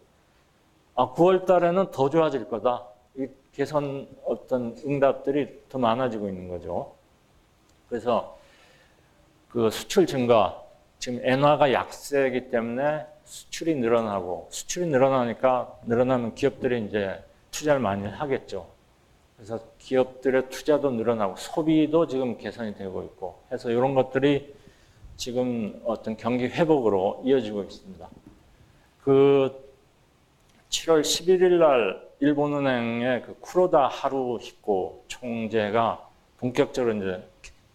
9월 달에는 더 좋아질 거다. 이 개선 어떤 응답들이 더 많아지고 있는 거죠. 그래서 수출 증가, 지금 엔화가 약세이기 때문에 수출이 늘어나면 기업들이 이제 투자를 많이 하겠죠. 그래서 기업들의 투자도 늘어나고 소비도 지금 개선이 되고 있고 해서 이런 것들이 지금 어떤 경기 회복으로 이어지고 있습니다. 7월 11일 날 일본은행의 쿠로다 하루히코 총재가 본격적으로 이제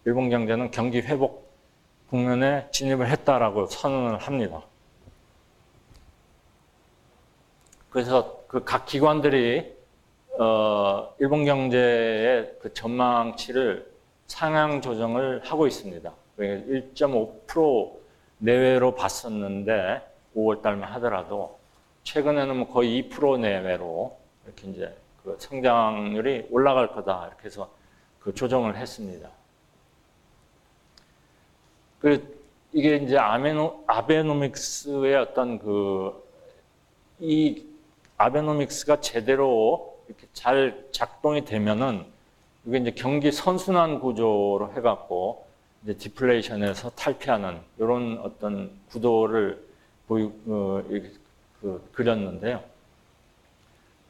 일본 경제는 경기 회복 국면에 진입을 했다라고 선언을 합니다. 그래서 각 기관들이 일본 경제의 전망치를 상향 조정을 하고 있습니다. 1.5% 내외로 봤었는데 5월 달만 하더라도 최근에는 거의 2% 내외로 이렇게 이제 성장률이 올라갈 거다 이렇게 해서 조정을 했습니다. 이게 이제 아베노믹스의 어떤 이 아베노믹스가 제대로 이렇게 잘 작동이 되면은 이게 이제 경기 선순환 구조로 해갖고 이제 디플레이션에서 탈피하는 이런 어떤 구도를 그렸는데요.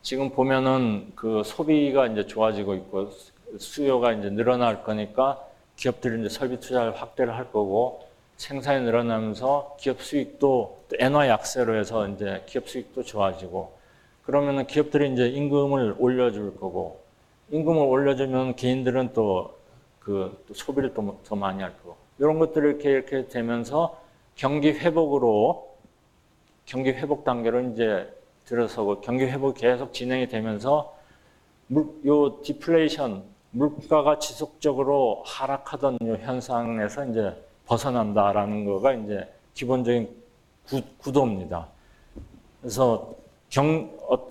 지금 보면은 소비가 이제 좋아지고 있고 수요가 이제 늘어날 거니까 기업들이 이제 설비 투자를 확대를 할 거고 생산이 늘어나면서 기업 수익도 엔화 약세로 해서 이제 기업 수익도 좋아지고 그러면은 기업들이 이제 임금을 올려줄 거고 임금을 올려주면 개인들은 또 소비를 또 더 많이 할 거고 이런 것들이 이렇게 되면서 경기 회복 단계로 이제 들어서고 경기 회복이 계속 진행이 되면서 디플레이션 물가가 지속적으로 하락하던 이 현상에서 이제 벗어난다라는 거가 이제 기본적인 구도입니다. 그래서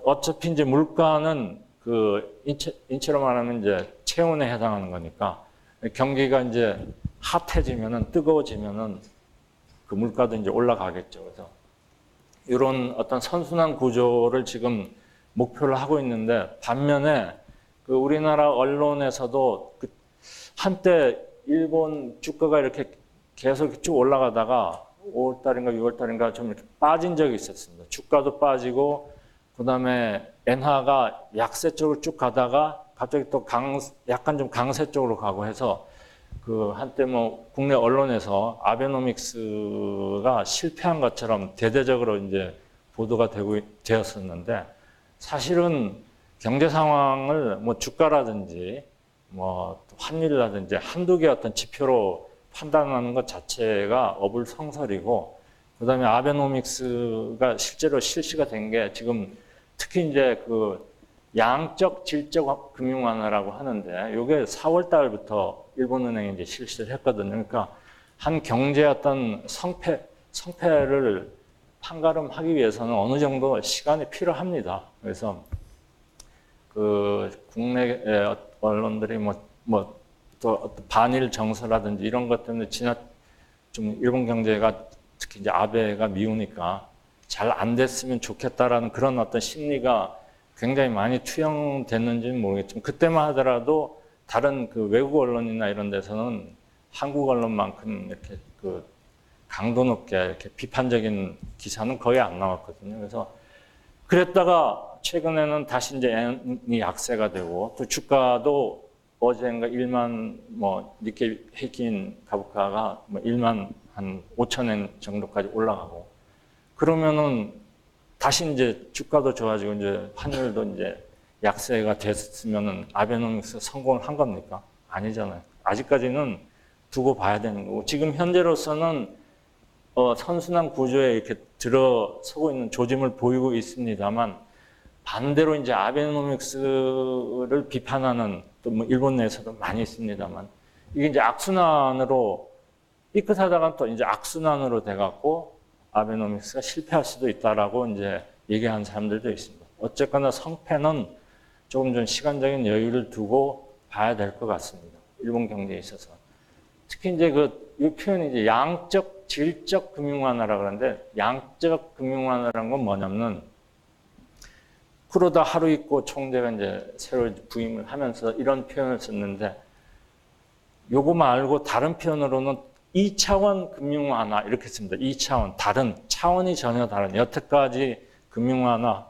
어차피 이제 물가는 그 인체로 말하면 이제 체온에 해당하는 거니까 경기가 이제 핫해지면은 뜨거워지면은 그 물가도 이제 올라가겠죠. 그래서 이런 어떤 선순환 구조를 지금 목표를 하고 있는데 반면에 그 우리나라 언론에서도 그 한때 일본 주가가 이렇게 계속 쭉 올라가다가 5월달인가 6월달인가 좀 이렇게 빠진 적이 있었습니다. 주가도 빠지고 그다음에 엔화가 약세 쪽으로 쭉 가다가 갑자기 또 약간 좀 강세 쪽으로 가고 해서 그 한때 뭐 국내 언론에서 아베노믹스가 실패한 것처럼 대대적으로 이제 보도가 되었었는데 사실은 경제 상황을 뭐 주가라든지 뭐 환율이라든지 한두 개 어떤 지표로 판단하는 것 자체가 어불성설이고 그다음에 아베노믹스가 실제로 실시가 된 게 지금 특히 이제 그 양적 질적 금융 완화라고 하는데 이게 4월 달부터 일본은행이 이제 실시를 했거든요. 그러니까 한 경제 어떤 성패를 판가름하기 위해서는 어느 정도 시간이 필요합니다. 그래서 그 국내 언론들이 또 반일 정서라든지 이런 것 때문에 좀 일본 경제가 특히 이제 아베가 미우니까 잘 안 됐으면 좋겠다라는 그런 어떤 심리가 굉장히 많이 투영됐는지는 모르겠지만 그때만 하더라도 다른 그 외국 언론이나 이런 데서는 한국 언론만큼 이렇게 그 강도 높게 이렇게 비판적인 기사는 거의 안 나왔거든요. 그래서 그랬다가 최근에는 다시 이제 엔이 약세가 되고 또 주가도 어제인가 1만 뭐 니케이 해킨株価가 뭐 1만 한 5천엔 정도까지 올라가고 그러면은 다시 이제 주가도 좋아지고 이제 환율도 이제 약세가 됐으면은 아베노믹스 성공을 한 겁니까? 아니잖아요. 아직까지는 두고 봐야 되는 거고 지금 현재로서는 선순환 구조에 이렇게 들어서고 있는 조짐을 보이고 있습니다만 반대로 이제 아베노믹스를 비판하는 또 뭐 일본 내에서도 많이 있습니다만 이게 이제 악순환으로 삐끗하다가 또 이제 악순환으로 돼갖고 아베노믹스가 실패할 수도 있다라고 이제 얘기하는 사람들도 있습니다. 어쨌거나 성패는 조금 좀 시간적인 여유를 두고 봐야 될 것 같습니다. 일본 경제에 있어서. 특히 이제 이 표현이 이제 양적, 질적 금융 완화라고 하는데 양적 금융 완화라는 건 뭐냐면 쿠로다 하루이코 총재가 이제 새로 부임을 하면서 이런 표현을 썼는데 요거 말고 다른 표현으로는 2차원 금융 완화 이렇게 씁니다. 2차원, 다른, 차원이 전혀 다른. 여태까지 금융 완화,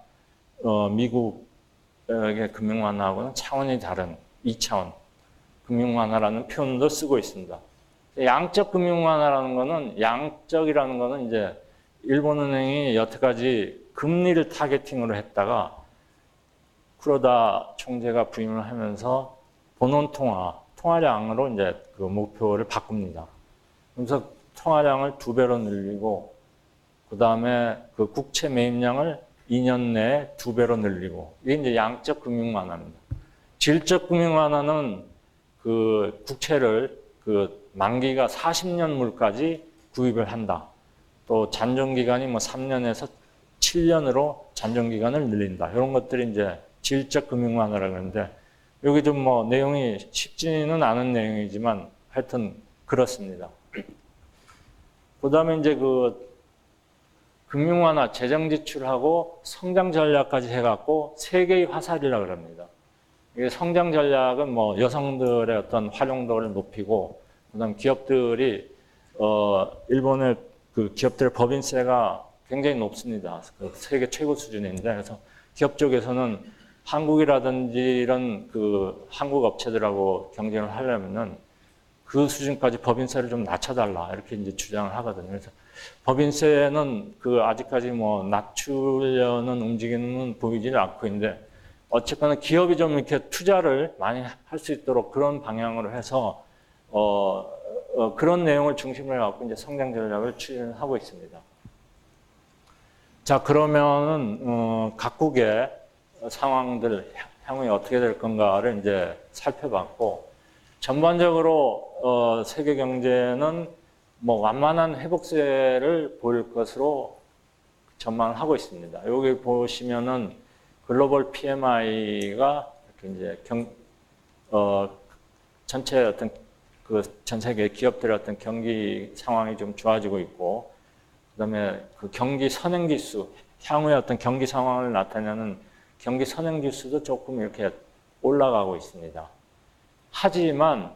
미국의 금융 완화하고는 차원이 다른 2차원 금융 완화라는 표현도 쓰고 있습니다. 양적 금융 완화라는 거는 양적이라는 거는 이제 일본은행이 여태까지 금리를 타겟팅으로 했다가 쿠로다 총재가 부임을 하면서 본원 통화량으로 이제 그 목표를 바꿉니다. 그래서 통화량을 2배로 늘리고 그 다음에 그 국채 매입량을 2년 내에 2배로 늘리고 이게 이제 양적 금융 완화입니다. 질적 금융 완화는 그 국채를 그 만기가 40년물까지 구입을 한다. 또 잔존기간이 뭐 3년에서 7년으로 잔존기간을 늘린다. 이런 것들이 이제 질적 금융 완화라고 하는데 여기 좀 뭐 내용이 쉽지는 않은 내용이지만 하여튼 그렇습니다. 그 다음에 이제 그 금융 완화, 재정 지출하고 성장 전략까지 해갖고 세 개의 화살이라고 합니다. 이게 성장 전략은 뭐 여성들의 어떤 활용도를 높이고, 그다음 기업들이 일본의 그 기업들의 법인세가 굉장히 높습니다. 그 세계 최고 수준인데, 그래서 기업 쪽에서는 한국이라든지 이런 그 한국 업체들하고 경쟁을 하려면은 그 수준까지 법인세를 좀 낮춰달라 이렇게 이제 주장을 하거든요. 그래서 법인세는 그 아직까지 뭐 낮추려는 움직임은 보이지는 않고 있는데 어쨌거나 기업이 좀 이렇게 투자를 많이 할 수 있도록 그런 방향으로 해서 그런 내용을 중심으로 해갖고 이제 성장 전략을 추진하고 있습니다. 자, 그러면은 각국의 상황들 향후에 어떻게 될 건가를 이제 살펴봤고 전반적으로 세계 경제는 뭐 완만한 회복세를 보일 것으로 전망을 하고 있습니다. 여기 보시면은 글로벌 PMI가 이렇게 이제 전체 어떤 그 전 세계 기업들의 어떤 경기 상황이 좀 좋아지고 있고, 그다음에 그 경기 선행지수, 향후의 어떤 경기 상황을 나타내는 경기 선행지수도 조금 이렇게 올라가고 있습니다. 하지만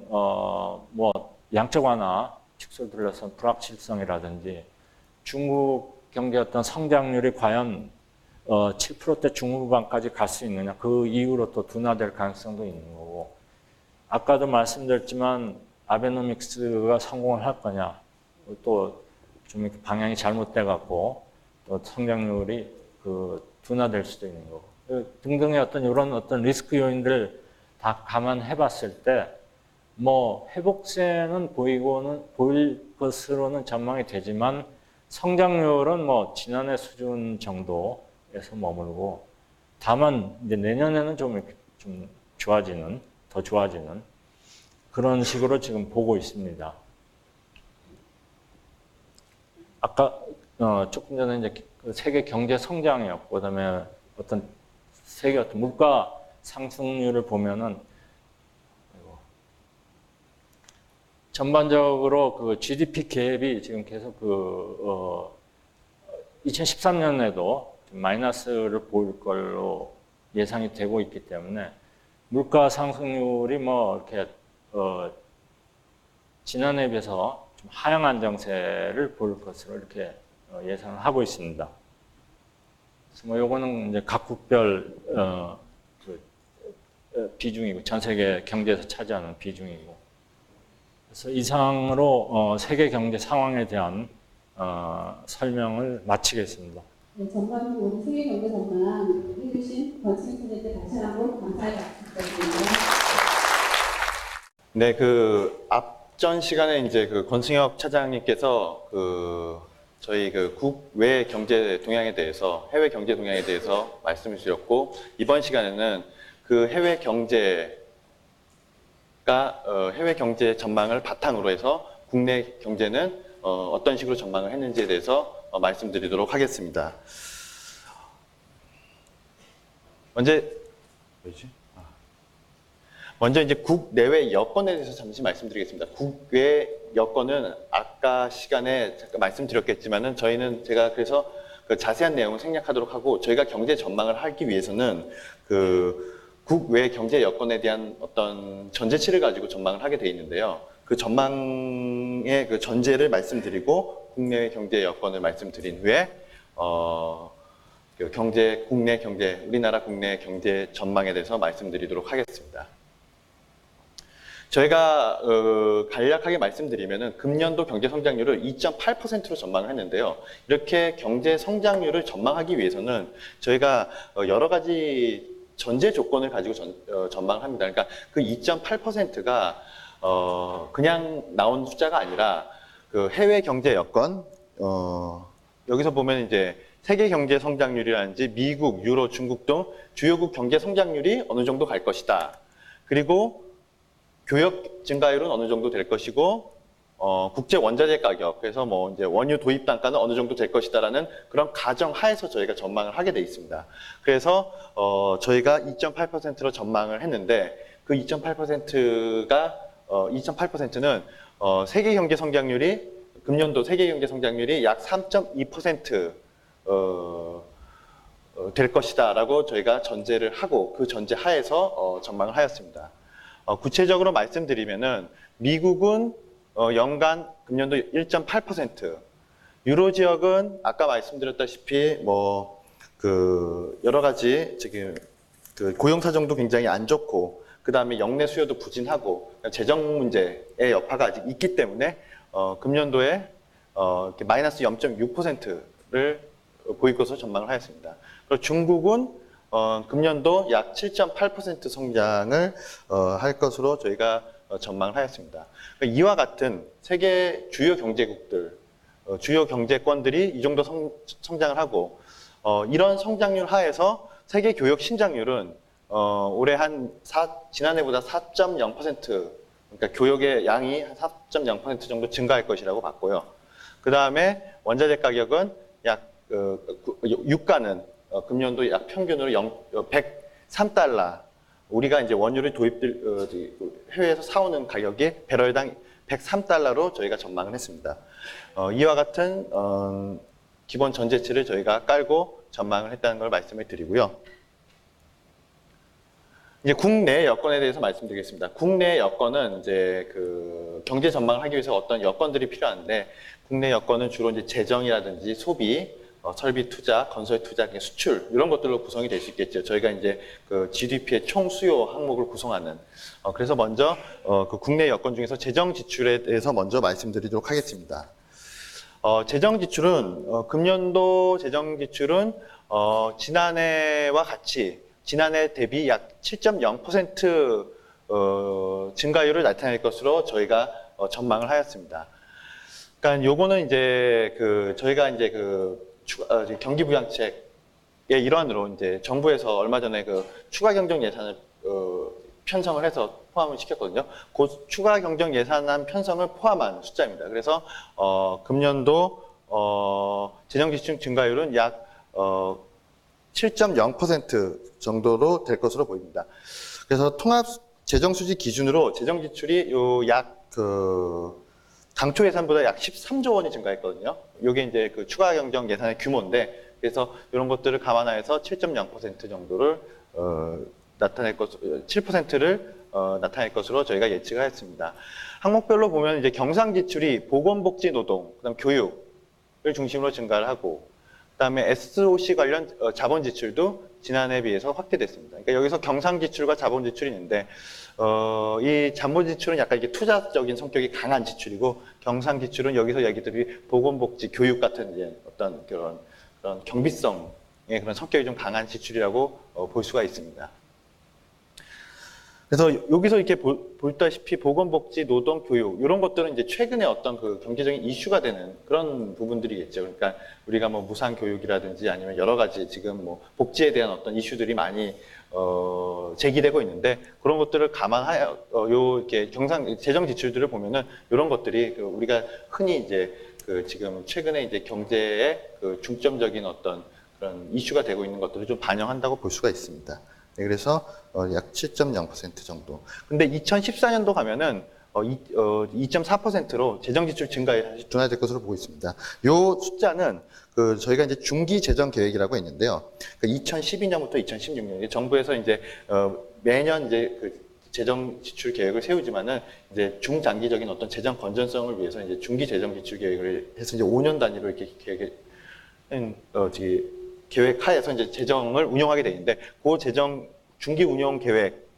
뭐 양적 완화 축소를 둘러싼 불확실성이라든지 중국 경제 어떤 성장률이 과연 7%대 중후반까지 갈 수 있느냐, 그 이후로 또 둔화될 가능성도 있는 거고, 아까도 말씀드렸지만 아베노믹스가 성공을 할 거냐, 또 좀 방향이 잘못돼 갖고 또 성장률이 그 둔화될 수도 있는 거고, 등등의 어떤 이런 어떤 리스크 요인들을 다 감안해 봤을 때 뭐 회복세는 보일 것으로는 전망이 되지만 성장률은 뭐 지난해 수준 정도에서 머물고, 다만 이제 내년에는 좀 더 좋아지는 그런 식으로 지금 보고 있습니다. 아까 조금 전에 이제 그 세계 경제 성장이었고, 그다음에 어떤 세계 어떤 물가 상승률을 보면은 전반적으로 그 GDP 갭이 지금 계속 2013년에도 마이너스를 보일 걸로 예상이 되고 있기 때문에 물가 상승률이 뭐 이렇게 지난해에 비해서 좀 하향 안정세를 보일 것으로 이렇게 예상을 하고 있습니다. 그래서 뭐 요거는 이제 각국별 비중이고 전 세계 경제에서 차지하는 비중이고, 그래서 이상으로 세계 경제 상황에 대한 설명을 마치겠습니다. 네, 전반부 세계 경제 전망 해주신 권지민 선생님께 다시 한번 감사의 박수 부탁드립니다. 네, 그 앞전 시간에 이제 그 권승혁 차장님께서 저희 그 국외 경제 동향에 대해서, 해외 경제 동향에 대해서 말씀을 주셨고, 이번 시간에는 그 해외 경제 전망을 바탕으로 해서 국내 경제는 어떤 식으로 전망을 했는지에 대해서 말씀드리도록 하겠습니다. 먼저 이제 국내외 여건에 대해서 잠시 말씀드리겠습니다. 국외 여건은 아까 시간에 잠깐 말씀드렸겠지만은 제가 그래서 그 자세한 내용을 생략하도록 하고, 저희가 경제 전망을 하기 위해서는 그 국외 경제 여건에 대한 어떤 전제치를 가지고 전망을 하게 돼 있는데요. 그 전망의 그 전제를 말씀드리고 국내 경제 여건을 말씀드린 후에 우리나라 국내 경제 전망에 대해서 말씀드리도록 하겠습니다. 저희가 간략하게 말씀드리면은 금년도 경제 성장률을 2.8%로 전망을 했는데요. 이렇게 경제 성장률을 전망하기 위해서는 저희가 여러 가지 전제 조건을 가지고 전망을 합니다. 그러니까 그 2.8%가 그냥 나온 숫자가 아니라 그 해외 경제 여건, 여기서 보면 이제 세계 경제 성장률이라든지 미국, 유로, 중국 등 주요국 경제 성장률이 어느 정도 갈 것이다. 그리고 교역 증가율은 어느 정도 될 것이고, 국제 원자재 가격, 그래서 뭐 이제 원유 도입 단가는 어느 정도 될 것이다라는 그런 가정 하에서 저희가 전망을 하게 돼 있습니다. 그래서 저희가 2.8%로 전망을 했는데, 그 2.8%는 세계 경제 성장률이 금년도 세계 경제 성장률이 약 3.2% 될 것이다라고 저희가 전제를 하고, 그 전제 하에서 전망을 하였습니다. 구체적으로 말씀드리면은 미국은 연간 금년도 1.8%, 유로 지역은 아까 말씀드렸다시피 여러 가지 지금 그 고용 사정도 굉장히 안 좋고, 그 다음에 역내 수요도 부진하고 재정 문제의 여파가 아직 있기 때문에 금년도에 마이너스 0.6%를 보일 것으로 전망을 하였습니다. 그리고 중국은 금년도 약 7.8% 성장을 할 것으로 저희가 전망을 하였습니다. 이와 같은 세계 주요 경제국들, 주요 경제권들이 이 정도 성장을 하고, 이런 성장률 하에서 세계 교역 신장률은 올해 지난해보다 4.0% 그러니까 교역의 양이 한 4.0% 정도 증가할 것이라고 봤고요. 그 다음에 원자재 가격은 약 유가는 금년도 약 평균으로 103달러. 우리가 이제 원유를 해외에서 사오는 가격이 배럴당 103달러로 저희가 전망을 했습니다. 이와 같은 기본 전제치를 저희가 깔고 전망을 했다는 걸 말씀을 드리고요. 이제 국내 여건에 대해서 말씀드리겠습니다. 국내 여건은 이제 그 경제 전망을 하기 위해서 어떤 여건들이 필요한데, 국내 여건은 주로 이제 재정이라든지 소비, 설비 투자, 건설 투자, 수출 이런 것들로 구성이 될 수 있겠죠. 저희가 이제 그 GDP의 총 수요 항목을 구성하는. 그래서 먼저 그 국내 여건 중에서 재정 지출에 대해서 먼저 말씀드리도록 하겠습니다. 재정 지출은 금년도 재정 지출은 지난해와 같이 지난해 대비 약 7.0% 증가율을 나타낼 것으로 저희가 전망을 하였습니다. 그러니까 요거는 이제 저희가 이제 경기부양책의 일환으로 이제 정부에서 얼마 전에 추가 경정 예산을 편성을 해서 포함을 시켰거든요. 그 추가 경정 예산안 편성을 포함한 숫자입니다. 그래서 금년도 재정 지출 증가율은 약 7.0% 정도로 될 것으로 보입니다. 그래서 통합 재정 수지 기준으로 재정 지출이 당초 예산보다 약 13조 원이 증가했거든요. 이게 이제 추가 경정 예산의 규모인데, 그래서 이런 것들을 감안하여서 7.0% 정도를 나타낼 7%를 나타낼 것으로 저희가 예측을 했습니다. 항목별로 보면 이제 경상 지출이 보건복지 노동, 그다음 교육을 중심으로 증가를 하고, 그다음에 SOC 관련 자본 지출도 지난해에 비해서 확대됐습니다. 그러니까 여기서 경상 지출과 자본 지출이 있는데, 이 자본 지출은 약간 이게 투자적인 성격이 강한 지출이고, 경상 지출은 여기서 얘기들이 보건복지, 교육 같은 이제 어떤 그런 경비성의 그런 성격이 좀 강한 지출이라고 볼 수가 있습니다. 그래서 여기서 이렇게 보다시피 보건복지, 노동, 교육 이런 것들은 이제 최근에 어떤 경제적인 이슈가 되는 그런 부분들이겠죠. 그러니까 우리가 뭐 무상 교육이라든지 아니면 여러 가지 지금 뭐 복지에 대한 어떤 이슈들이 많이 제기되고 있는데, 그런 것들을 감안하여 이렇게 재정 지출들을 보면은 이런 것들이 우리가 흔히 이제 지금 최근에 이제 경제의 중점적인 어떤 그런 이슈가 되고 있는 것들을 좀 반영한다고 볼 수가 있습니다. 네, 그래서 약 7.0% 정도. 근데 2014년도 가면은 2.4%로 재정 지출 증가에 다시 둔화될 것으로 보고 있습니다. 요 숫자는 저희가 이제 중기 재정 계획이라고 있는데요. 2012년부터 2016년 정부에서 이제 매년 이제 재정 지출 계획을 세우지만은 이제 중장기적인 어떤 재정 건전성을 위해서 이제 중기 재정 지출 계획을 해서 이제 5년 단위로 이렇게 계획하에서 이제 재정을 운영하게 되는데, 그 재정 중기 운영 계획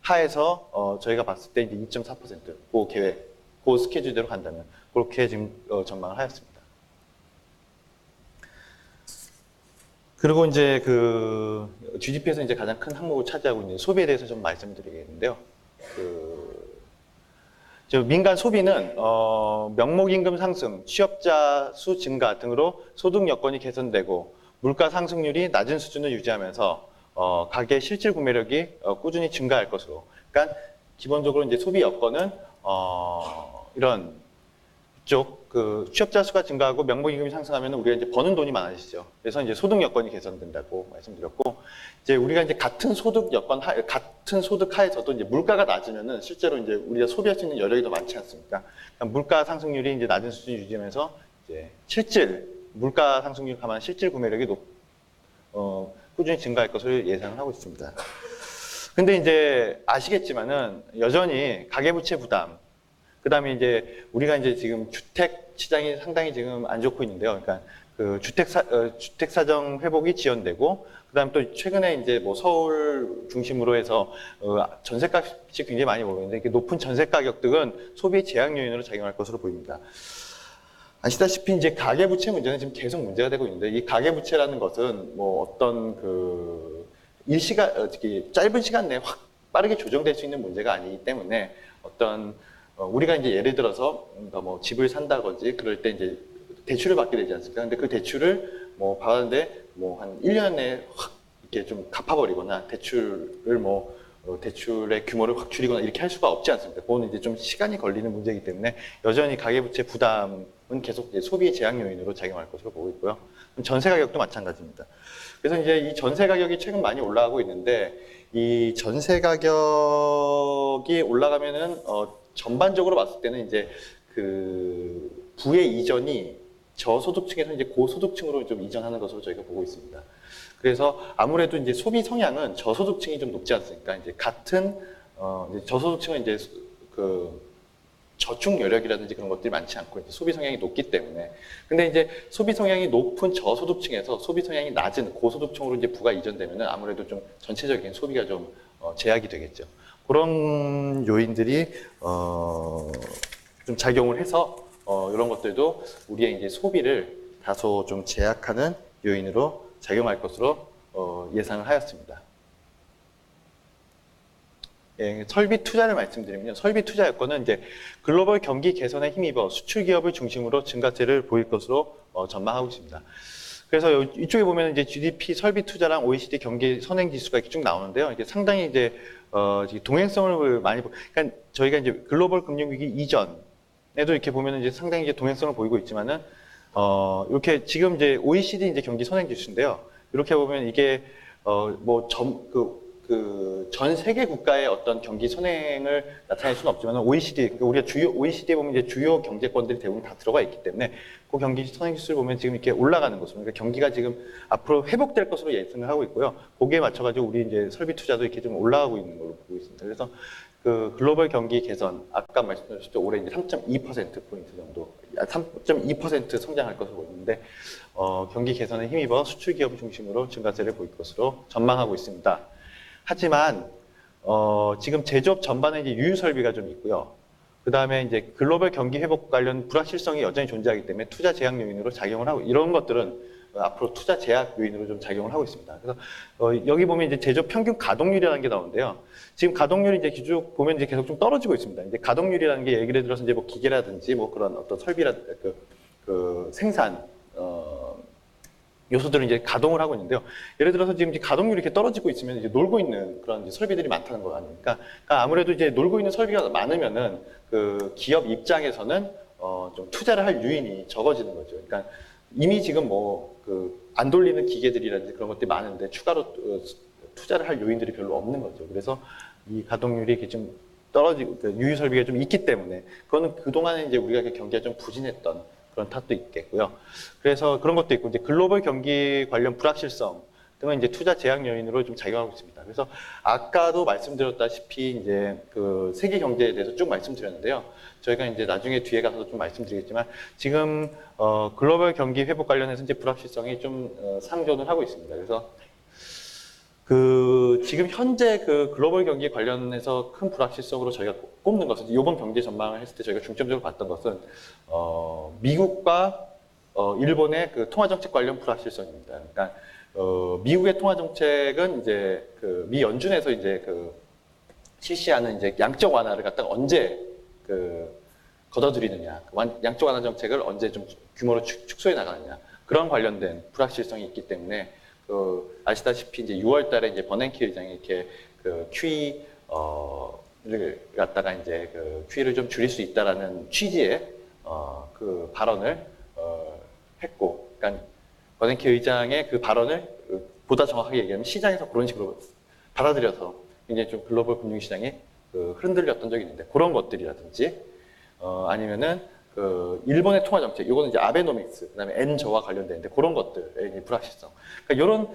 하에서 저희가 봤을 때 이제 2.4% 그 계획, 그 스케줄대로 간다면 그렇게 지금 전망을 하였습니다. 그리고 이제 GDP에서 이제 가장 큰 항목을 차지하고 있는 소비에 대해서 좀 말씀드리겠는데요. 민간 소비는 명목임금 상승, 취업자 수 증가 등으로 소득 여건이 개선되고 물가 상승률이 낮은 수준을 유지하면서 가계 실질 구매력이 꾸준히 증가할 것으로. 그러니까 기본적으로 이제 소비 여건은 이런 쪽 취업자 수가 증가하고 명목임금이 상승하면 우리가 이제 버는 돈이 많아지죠. 그래서 이제 소득 여건이 개선된다고 말씀드렸고, 이제 우리가 이제 같은 소득 하에서도 이제 물가가 낮으면은 실제로 이제 우리가 소비할 수 있는 여력이 더 많지 않습니까? 그러니까 물가 상승률이 이제 낮은 수준 유지하면서 이제 물가 상승률 감안 실질 구매력이 꾸준히 증가할 것을 예상을 하고 있습니다. 근데 이제 아시겠지만은 여전히 가계부채 부담, 그 다음에 이제 우리가 이제 지금 주택 시장이 상당히 지금 안 좋고 있는데요. 그러니까 주택 사정 회복이 지연되고, 그 다음에 또 최근에 이제 뭐 서울 중심으로 해서 전세값이 굉장히 많이 오르는데, 높은 전세 가격들은 소비 제약 요인으로 작용할 것으로 보입니다. 아시다시피 이제 가계부채 문제는 지금 계속 문제가 되고 있는데, 이 가계부채라는 것은 뭐 어떤 짧은 시간 내에 확 빠르게 조정될 수 있는 문제가 아니기 때문에, 어떤 우리가 이제 예를 들어서 뭐 집을 산다든지 그럴 때 이제 대출을 받게 되지 않습니까? 근데 그 대출을 뭐 받았는데 뭐 한 1년 내에 확 이렇게 좀 갚아버리거나 대출을 뭐 대출의 규모를 확 줄이거나 이렇게 할 수가 없지 않습니까? 그거는 이제 좀 시간이 걸리는 문제이기 때문에 여전히 가계부채 부담은 계속 이제 소비 제약 요인으로 작용할 것으로 보고 있고요. 전세 가격도 마찬가지입니다. 그래서 이제 이 전세 가격이 최근 많이 올라가고 있는데 이 전세 가격이 올라가면은 전반적으로 봤을 때는 이제 그 부의 이전이 저소득층에서 이제 고소득층으로 좀 이전하는 것으로 저희가 보고 있습니다. 그래서 아무래도 이제 소비 성향은 저소득층이 좀 높지 않습니까? 이제 같은 이제 저소득층은 이제 그 저축 여력이라든지 그런 것들이 많지 않고 이제 소비 성향이 높기 때문에 근데 이제 소비 성향이 높은 저소득층에서 소비 성향이 낮은 고소득층으로 이제 부가 이전되면은 아무래도 좀 전체적인 소비가 좀 제약이 되겠죠. 그런 요인들이 좀 작용을 해서 이런 것들도 우리의 이제 소비를 다소 좀 제약하는 요인으로 작용할 것으로 예상을 하였습니다. 예, 설비 투자를 말씀드리면요. 설비 투자 여건은 이제 글로벌 경기 개선에 힘입어 수출 기업을 중심으로 증가세를 보일 것으로 전망하고 있습니다. 그래서 이쪽에 보면 이제 GDP 설비 투자랑 OECD 경기 선행 지수가 이렇게 쭉 나오는데요. 이게 상당히 이제 동행성을 많이 그러니까 저희가 이제 글로벌 금융위기 이전에도 이렇게 보면 이제 상당히 이제 동행성을 보이고 있지만은 이렇게 지금 이제 OECD 이제 경기 선행 지수인데요. 이렇게 보면 이게 전 세계 국가의 어떤 경기 선행을 나타낼 수는 없지만 OECD, 그러니까 우리가 OECD에 보면 이제 주요 경제권들이 대부분 다 들어가 있기 때문에 그 경기 선행 지수를 보면 지금 이렇게 올라가는 것으로, 그러니까 경기가 지금 앞으로 회복될 것으로 예상을 하고 있고요. 거기에 맞춰가지고 우리 이제 설비 투자도 이렇게 좀 올라가고 있는 걸로 보고 있습니다. 그래서 그 글로벌 경기 개선, 아까 말씀드렸죠. 올해 이제 3.2% 정도, 3.2% 성장할 것으로 보이는데, 경기 개선에 힘입어 수출 기업 중심으로 증가세를 보일 것으로 전망하고 있습니다. 하지만 지금 제조업 전반에 이제 유유 설비가 좀 있고요. 그 다음에 이제 글로벌 경기 회복 관련 불확실성이 여전히 존재하기 때문에 투자 제약 요인으로 작용을 하고 이런 것들은 앞으로 투자 제약 요인으로 좀 작용을 하고 있습니다. 그래서 여기 보면 이제 제조업 평균 가동률이라는 게 나오는데요. 지금 가동률이 이제 쭉 보면 이제 계속 좀 떨어지고 있습니다. 이제 가동률이라는 게 예를 들어서 이제 뭐 기계라든지 뭐 그런 어떤 그 생산 요소들은 이제 가동을 하고 있는데요. 예를 들어서 지금 이제 가동률이 이렇게 떨어지고 있으면 이제 놀고 있는 그런 이제 설비들이 많다는 거 아닙니까? 그러니까 아무래도 이제 놀고 있는 설비가 많으면은 그 기업 입장에서는 좀 투자를 할 유인이 적어지는 거죠. 그러니까 이미 지금 뭐 그 안 돌리는 기계들이라든지 그런 것들이 많은데 추가로 투자를 할 요인들이 별로 없는 거죠. 그래서 이 가동률이 이렇게 좀 떨어지고 유유 설비가 좀 있기 때문에 그거는 그동안에 이제 우리가 경기가 좀 부진했던 그런 탓도 있겠고요. 그래서 그런 것도 있고 이제 글로벌 경기 관련 불확실성 등은 이제 투자 제약 요인으로 좀 작용하고 있습니다. 그래서 아까도 말씀드렸다시피 이제 그 세계 경제에 대해서 쭉 말씀드렸는데요. 저희가 이제 나중에 뒤에 가서도 좀 말씀드리겠지만 지금 글로벌 경기 회복 관련해서 이제 불확실성이 좀 상존을 하고 있습니다. 그래서 그 지금 현재 그 글로벌 경기 관련해서 큰 불확실성으로 저희가 꼽는 것은 이번 경제 전망을 했을 때 저희가 중점적으로 봤던 것은 미국과 일본의 그 통화 정책 관련 불확실성입니다. 그러니까 미국의 통화 정책은 이제 그 미 연준에서 이제 그 실시하는 이제 양적 완화를 갖다가 언제 그 걷어들이느냐, 양적 완화 정책을 언제 좀 규모로 축소해 나가느냐 그런 관련된 불확실성이 있기 때문에 아시다시피 이제 6월달에 이제 버냉키 의장이 이렇게 그 QE를 갖다가 이제 그 QE를 좀 줄일 수 있다라는 취지의 그 발언을 했고, 그러니까 버냉키 의장의 그 발언을 보다 정확하게 얘기하면 시장에서 그런 식으로 받아들여서 굉장히 좀 글로벌 금융시장이 그 흔들렸던 적이 있는데 그런 것들이라든지 아니면은 그 일본의 통화 정책, 이거는 이제 아베노믹스, 그다음에 엔저와 관련되는데 그런 것들의 불확실성. 그러니까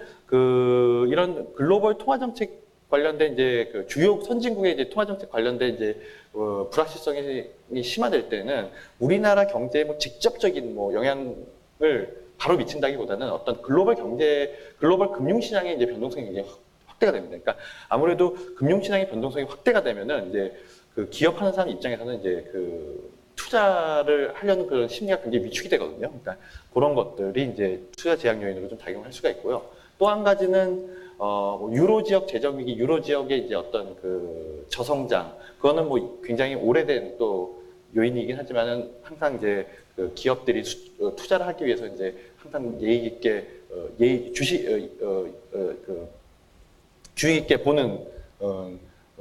이런 글로벌 통화 정책 관련된 이제 그 주요 선진국의 이제 통화 정책 관련된 이제 불확실성이 심화될 때는 우리나라 경제에 뭐 직접적인 뭐 영향을 바로 미친다기보다는 어떤 글로벌 금융시장의 이제 변동성이 이제 확대가 됩니다. 그러니까 아무래도 금융시장의 변동성이 확대가 되면은 이제 그 기업하는 사람 입장에서는 이제 그 투자를 하려는 그런 심리가 굉장히 위축이 되거든요. 그러니까 그런 것들이 이제 투자 제약 요인으로 좀 작용할 수가 있고요. 또 한 가지는 유로 지역 재정 위기, 유로 지역의 이제 어떤 그 저성장, 그거는 뭐 굉장히 오래된 또 요인이긴 하지만은 항상 이제 그 기업들이 투자를 하기 위해서 이제 항상 예의 있게 주의 있게 보는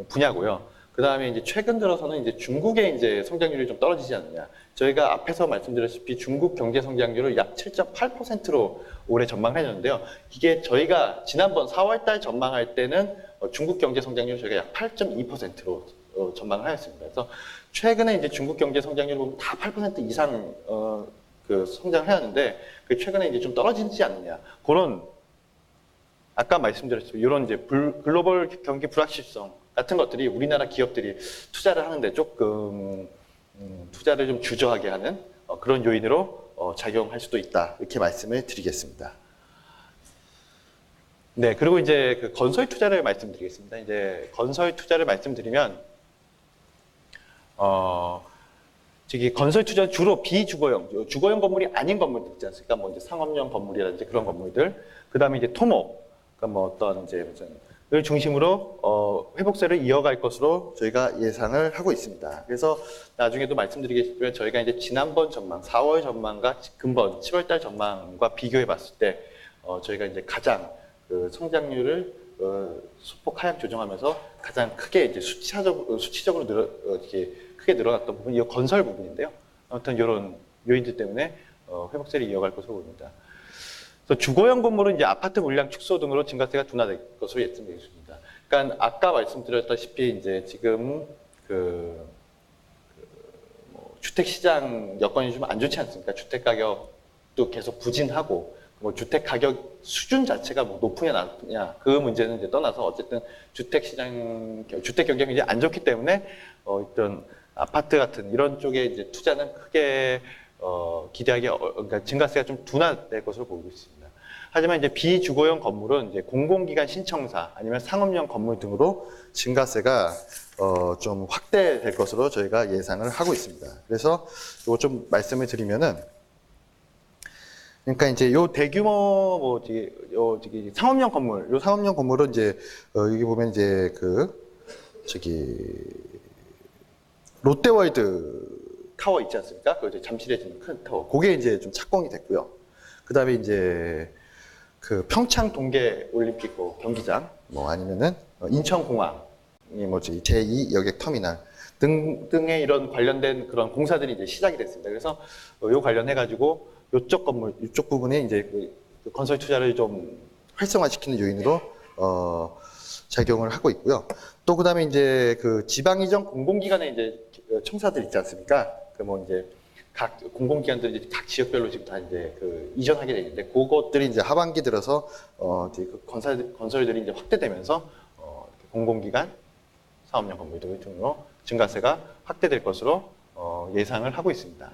분야고요. 그 다음에 이제 최근 들어서는 이제 중국의 이제 성장률이 좀 떨어지지 않느냐. 저희가 앞에서 말씀드렸다시피 중국 경제 성장률을 약 7.8%로 올해 전망을 해줬는데요. 이게 저희가 지난번 4월달 전망할 때는 중국 경제 성장률 저희가 약 8.2%로 전망을 하였습니다. 그래서 최근에 이제 중국 경제 성장률 보면 다 8% 이상 그 성장을 해왔는데 그 최근에 이제 좀 떨어지지 않느냐. 그런 아까 말씀드렸죠. 이런 이제 글로벌 경기 불확실성 같은 것들이 우리나라 기업들이 투자를 하는데 조금 투자를 좀 주저하게 하는 그런 요인으로 작용할 수도 있다. 이렇게 말씀을 드리겠습니다. 네, 그리고 이제 그 건설 투자를 말씀드리겠습니다. 이제 건설 투자를 말씀드리면 저기 건설 투자는 주로 비주거용, 주거용 건물이 아닌 건물들 있지 않습니까? 뭐 이제 상업용 건물이라든지 그런 건물들. 그 다음에 이제 토목, 그러니까 뭐 어떤 이제 을 중심으로 회복세를 이어갈 것으로 저희가 예상을 하고 있습니다. 그래서 나중에도 말씀드리겠지만 저희가 이제 지난번 전망, 4월 전망과 근본 7월달 전망과 비교해 봤을 때 저희가 이제 가장 그 성장률을 소폭 하향 조정하면서 가장 크게 이제 수치적으로 이렇게 크게 늘어났던 부분이 이 건설 부분인데요. 아무튼 이런 요인들 때문에 회복세를 이어갈 것으로 보입니다. 그래서 주거용 건물은 이제 아파트 물량 축소 등으로 증가세가 둔화될 것으로 예상되겠습니다. 그러니까 아까 말씀드렸다시피 이제 지금 뭐 주택 시장 여건이 좀 안 좋지 않습니까? 주택 가격도 계속 부진하고 뭐 주택 가격 수준 자체가 뭐 높으냐 낮으냐 그 문제는 이제 떠나서 어쨌든 주택 경쟁이 이제 안 좋기 때문에 어떤 아파트 같은 이런 쪽에 이제 투자는 크게 기대하기 그러니까 증가세가 좀 둔화될 것으로 보고 있습니다. 하지만 이제 비주거용 건물은 이제 공공기관 신청사 아니면 상업용 건물 등으로 증가세가 좀 확대될 것으로 저희가 예상을 하고 있습니다. 그래서 이거 좀 말씀을 드리면은 그러니까 이제 요 대규모 뭐 저기 상업용 건물, 요 상업용 건물은 이제 여기 보면 이제 롯데월드 타워 있지 않습니까? 그 잠실에 있는 큰 타워. 그게 이제 좀 착공이 됐고요. 그 다음에 이제 그 평창 동계 올림픽 경기장, 뭐 아니면은 인천공항이 뭐 제2 여객 터미널 등의 이런 관련된 그런 공사들이 이제 시작이 됐습니다. 그래서 요 관련해가지고 요쪽 건물, 이쪽 부분에 이제 그 건설 투자를 좀 활성화시키는 요인으로 작용을 하고 있고요. 또 그다음에 이제 그 지방 이전 공공기관의 이제 청사들 있지 않습니까? 그 뭐 이제 각 공공기관들이 이제 각 지역별로 지금 다 이제 그 이전하게 돼 있는데 그것들이 이제 하반기 들어서 이제 그 건설들이 이제 확대되면서 공공기관, 사업용 건물 등으로 증가세가 확대될 것으로 예상을 하고 있습니다.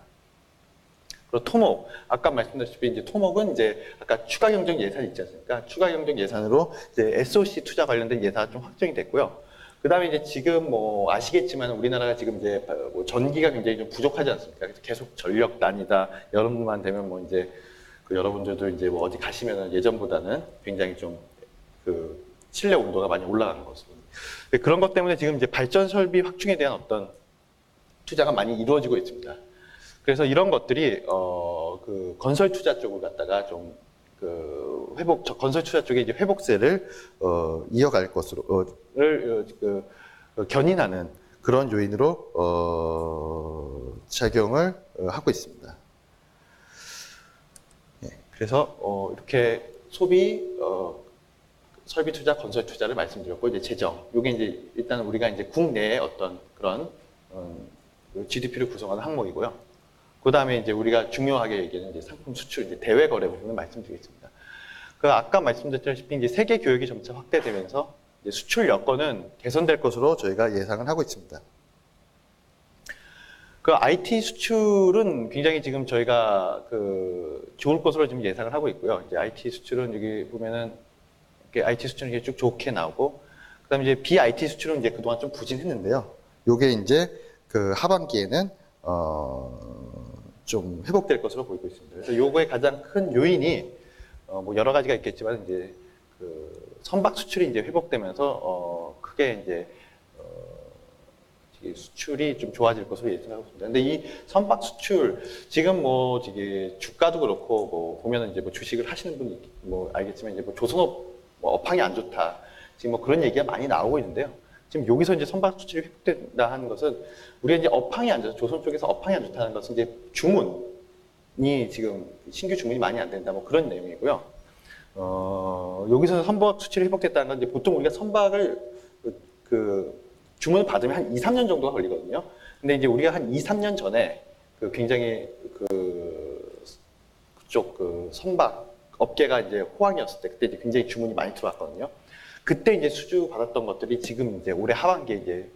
그리고 토목, 아까 말씀드렸다시피 이제 토목은 이제 아까 추가 경정 예산 있지 않습니까? 추가 경정 예산으로 이제 SOC 투자 관련된 예산 좀 확정이 됐고요. 그 다음에 이제 지금 뭐 아시겠지만 우리나라가 지금 이제 뭐 전기가 굉장히 좀 부족하지 않습니까? 그래서 계속 전력난이다. 여름만 되면 뭐 이제 그 여러분들도 이제 뭐 어디 가시면은 예전보다는 굉장히 좀 그 실내 온도가 많이 올라가는 것으로. 그런 것 때문에 지금 이제 발전 설비 확충에 대한 어떤 투자가 많이 이루어지고 있습니다. 그래서 이런 것들이 그 건설 투자 쪽을 갖다가 좀 그 건설 투자 쪽에 이제 회복세를 이어갈 것으로 견인하는 그런 요인으로 작용을 하고 있습니다. 네, 그래서 이렇게 소비, 설비 투자, 건설 투자를 말씀드렸고 이제 재정. 이게 이제 일단 우리가 이제 국내의 어떤 그런 GDP를 구성하는 항목이고요. 그 다음에 이제 우리가 중요하게 얘기하는 이제 상품 수출, 이제 대외 거래 부분을 말씀드리겠습니다. 그 아까 말씀드렸다시피 이제 세계 교역이 점차 확대되면서 이제 수출 여건은 개선될 것으로 저희가 예상을 하고 있습니다. 그 IT 수출은 굉장히 지금 저희가 그 좋을 것으로 지금 예상을 하고 있고요. 이제 IT 수출은 여기 보면은 이렇게 IT 수출은 이렇게 쭉 좋게 나오고, 그다음에 이제 BIT 수출은 이제 그동안 좀 부진했는데요. 요게 이제 그 하반기에는 좀 회복될 것으로 보이고 있습니다. 그래서 요거의 가장 큰 요인이 뭐 여러 가지가 있겠지만 이제 그 선박 수출이 이제 회복되면서 크게 이제 수출이 좀 좋아질 것으로 예상하고 있습니다. 근데 이 선박 수출 지금 뭐 이게 주가도 그렇고 뭐 보면은 이제 뭐 주식을 하시는 분이 뭐 알겠지만 이제 뭐 조선업 뭐 업황이 안 좋다 지금 뭐 그런 얘기가 많이 나오고 있는데요. 지금 여기서 이제 선박 수출이 회복된다 하는 것은 우리가 이제 업황이 안 좋다, 조선 쪽에서 업황이 안 좋다는 것은 이제 주문이 지금 신규 주문이 많이 안 된다, 뭐 그런 내용이고요. 여기서 선박 수출이 회복됐다는 건 이제 보통 우리가 선박을 주문을 받으면 한 2, 3년 정도가 걸리거든요. 근데 이제 우리가 한 2, 3년 전에 굉장히 그쪽 선박 업계가 이제 호황이었을 때 그때 이제 굉장히 주문이 많이 들어왔거든요. 그때 이제 수주 받았던 것들이 지금 이제 올해 하반기에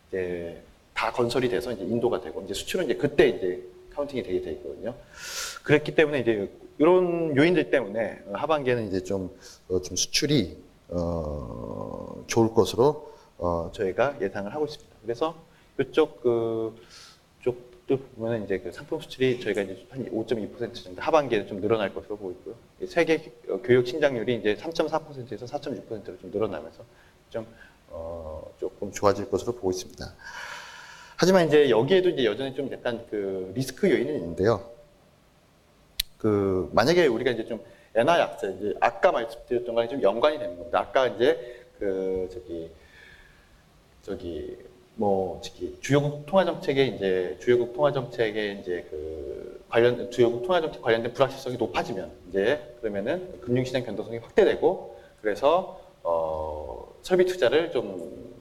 이제 다 건설이 돼서 이제 인도가 되고 이제 수출은 이제 그때 이제 카운팅이 되게 돼 있거든요. 그랬기 때문에 이제 이런 요인들 때문에 하반기에는 이제 좀 수출이 좋을 것으로 저희가 예상을 하고 있습니다. 그래서 이쪽 쪽도 보면은 이제 상품 수출이 저희가 이제 한 5.2% 정도 하반기에는 좀 늘어날 것으로 보고 있고요. 세계 교육 신장률이 이제 3.4%에서 4.6%로 좀 늘어나면서 좀 조금 좋아질 것으로 보고 있습니다. 하지만 이제 여기에도 이제 여전히 좀 약간 리스크 요인은 있는데요. 만약에 우리가 이제 좀 엔화 약세, 이제 아까 말씀드렸던 거랑 좀 연관이 되는 겁니다. 아까 이제 주요국 통화 정책에 이제 주요국 통화 정책 관련된 불확실성이 높아지면 이제 그러면은 금융시장 변동성이 확대되고 그래서 설비 투자를 좀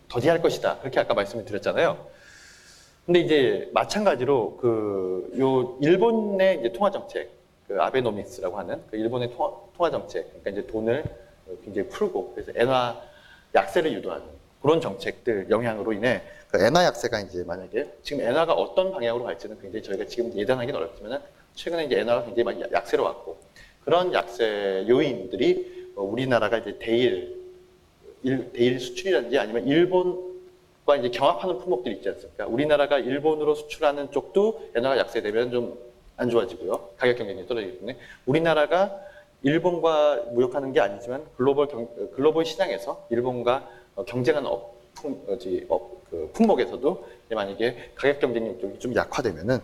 더디할 것이다. 그렇게 아까 말씀을 드렸잖아요. 근데 이제 마찬가지로 요 일본의 이제 통화 정책, 아베노믹스라고 하는 일본의 통화 정책, 그러니까 이제 돈을 굉장히 풀고 그래서 엔화 약세를 유도하는 그런 정책들 영향으로 인해 엔화 약세가 이제 만약에 지금 엔화가 어떤 방향으로 갈지는 굉장히 저희가 지금 예단하기는 어렵지만 최근에 이제 엔화가 굉장히 많이 약세로 왔고 그런 약세 요인들이 우리나라가 이제 대일 수출이라든지 아니면 일본과 이제 경합하는 품목들이 있지 않습니까? 우리나라가 일본으로 수출하는 쪽도 엔화가 약세되면 좀 안 좋아지고요. 가격 경쟁력이 떨어지기 때문에 우리나라가 일본과 무역하는 게 아니지만 글로벌 시장에서 일본과 경쟁하는 품목에서도 만약에 가격 경쟁력 쪽이 좀 약화되면은